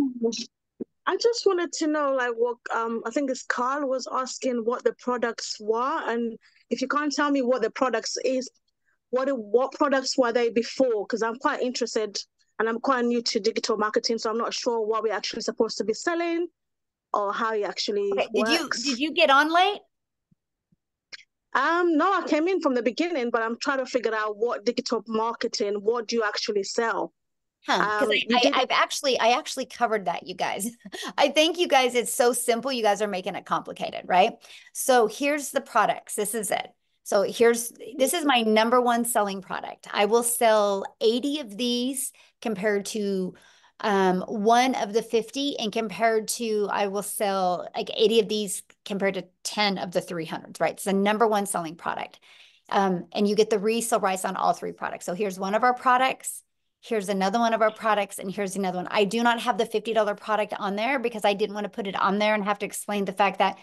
I just wanted to know, like, what I think it's Carl was asking what the products were, and if you can't tell me what the products is, what products were they before? Because I'm quite interested, and I'm quite new to digital marketing, so I'm not sure what we're actually supposed to be selling or how it actually works. Did you get on late? No, I came in from the beginning, but I'm trying to figure out what digital marketing, what do you actually sell? Because I actually covered that, you guys. I think you guys, it's so simple. You guys are making it complicated, right? So here's the products. This is it. So this is my number one selling product. I will sell 80 of these compared to one of the 50, and compared to, I will sell like 80 of these compared to 10 of the 300s, right? It's the number one selling product. And you get the resale rights on all three products. So here's one of our products. Here's another one of our products, and here's another one. I do not have the $50 product on there because I didn't want to put it on there and have to explain the fact that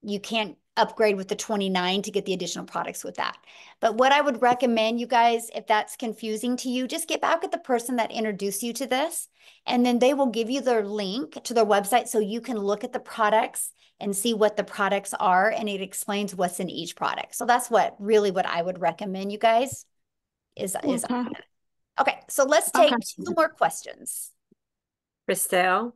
you can't upgrade with the 29 to get the additional products with that. But what I would recommend, you guys, if that's confusing to you, just get back with the person that introduced you to this, and then they will give you their link to their website so you can look at the products and see what the products are, and it explains what's in each product. So that's what I would recommend, you guys, is okay, so let's take 2 more questions. Christelle.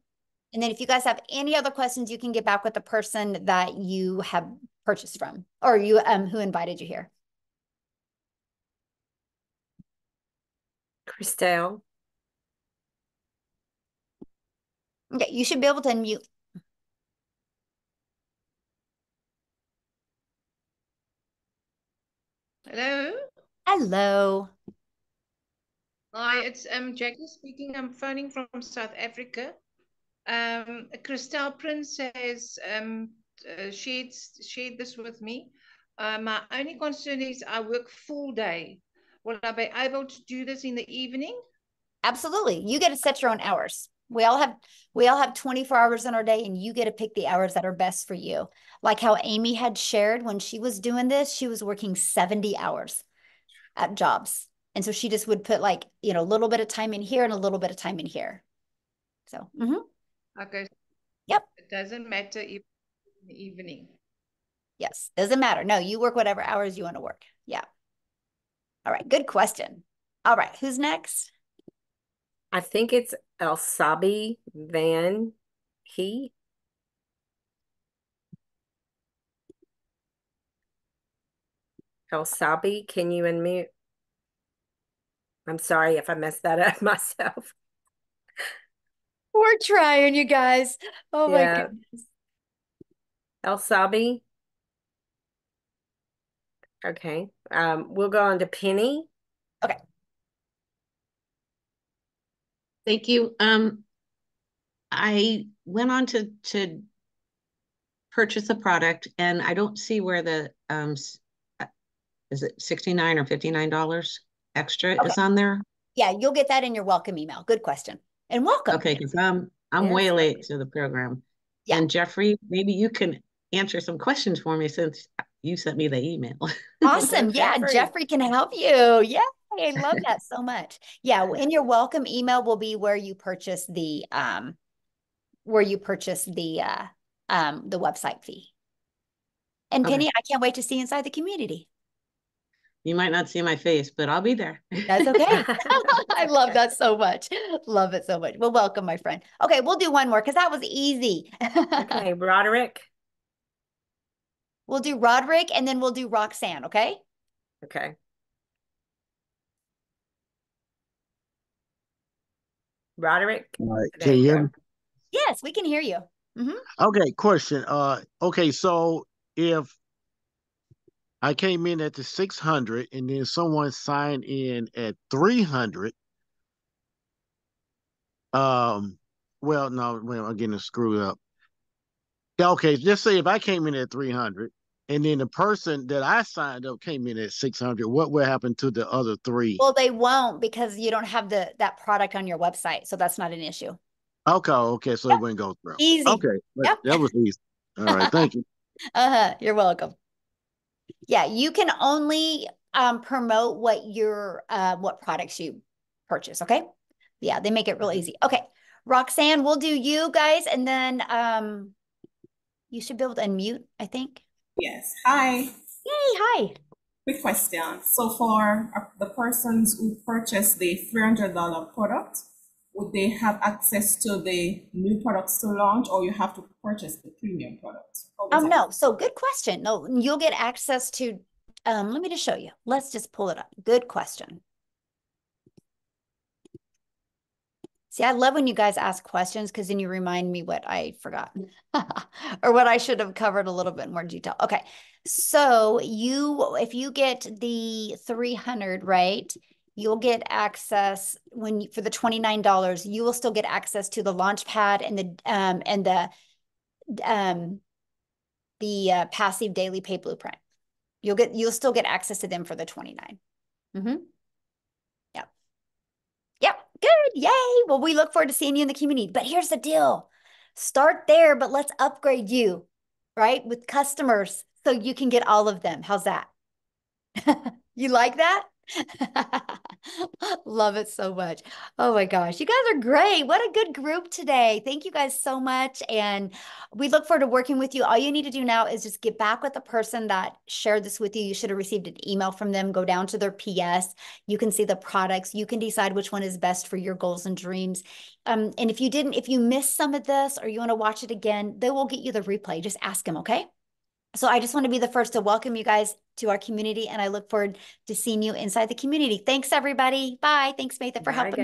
And then if you guys have any other questions, you can get back with the person that you have purchased from, or you who invited you here. Christelle. Okay, you should be able to unmute. Hello. Hello. Hi, it's Jackie speaking. I'm phoning from South Africa. Christelle Prince has shared this with me. My only concern is I work full day. Will I be able to do this in the evening? Absolutely. You get to set your own hours. We all have 24 hours in our day, and you get to pick the hours that are best for you. Like how Amy had shared when she was doing this, she was working 70 hours at jobs. And so she just would put like, a little bit of time in here and a little bit of time in here. So, Okay. Yep. It doesn't matter if in the evening. Yes. Doesn't matter. No, you work whatever hours you want to work. Yeah. All right. Good question. All right. Who's next? I think it's Elsabi Van He. Elsabi, can you unmute? I'm sorry if I messed that up myself. We're trying, you guys. Oh my goodness. Elsabi. Okay. We'll go on to Penny. Okay. Thank you. I went on to purchase a product, and I don't see where the is it $69 or $59 extra is on there? Yeah, you'll get that in your welcome email. Good question. And welcome. Okay, because I'm way late to the program. Yeah. And Jeffrey, maybe you can answer some questions for me since you sent me the email. Awesome. Yeah, Jeffrey can help you. Yeah. I love that so much. Yeah, in your welcome email will be where you purchase the website fee. And Penny, I can't wait to see you inside the community. You might not see my face, but I'll be there. That's okay. I love that so much. Love it so much. Well, welcome, my friend. Okay, we'll do one more because that was easy. Okay, Roderick. We'll do Roderick, and then we'll do Roxanne, okay? Okay. Roderick. All right. Can you hear me? Yes, we can hear you. Okay, question. Okay, so if I came in at the 600 and then someone signed in at 300. Well, no, well, I'm getting it screwed up. Yeah, okay, just say if I came in at 300 and then the person that I signed up came in at 600, what will happen to the other three? Well, they won't because you don't have that product on your website. So that's not an issue. Okay, so it wouldn't go through. Easy. Okay, Yep. that was easy. All right, thank you. You're welcome. Yeah, you can only promote what products you purchase, okay? Yeah, they make it real easy. Okay, Roxanne, we'll do you guys, and then you should be able to unmute, I think. Yes. Hi. Yay, hi. Quick question. So for the persons who purchase the $300 product, would they have access to the new products to launch, or you have to purchase the premium product? No. So good question. No, you'll get access to, let me just show you. Let's just pull it up. Good question. See, I love when you guys ask questions because then you remind me what I forgot or what I should have covered a little bit more detail. Okay. So if you get the 300, right, you'll get access for the $29, you will still get access to the Launchpad and the passive daily pay blueprint. You'll still get access to them for the 29. Yep. Good. Yay. Well, we look forward to seeing you in the community. But here's the deal. Start there, but let's upgrade you, right? With customers so you can get all of them. How's that? You like that? Love it so much. Oh my gosh, you guys are great. What a good group today. Thank you guys so much. And we look forward to working with you. All you need to do now is just get back with the person that shared this with you. You should have received an email from them. Go down to their PS. You can see the products. You can decide which one is best for your goals and dreams. And if you missed some of this or you want to watch it again, they will get you the replay. Just ask them, okay? So I just want to be the first to welcome you guys to our community, and I look forward to seeing you inside the community. Thanks, everybody. Bye. Thanks, Matha, for helping me.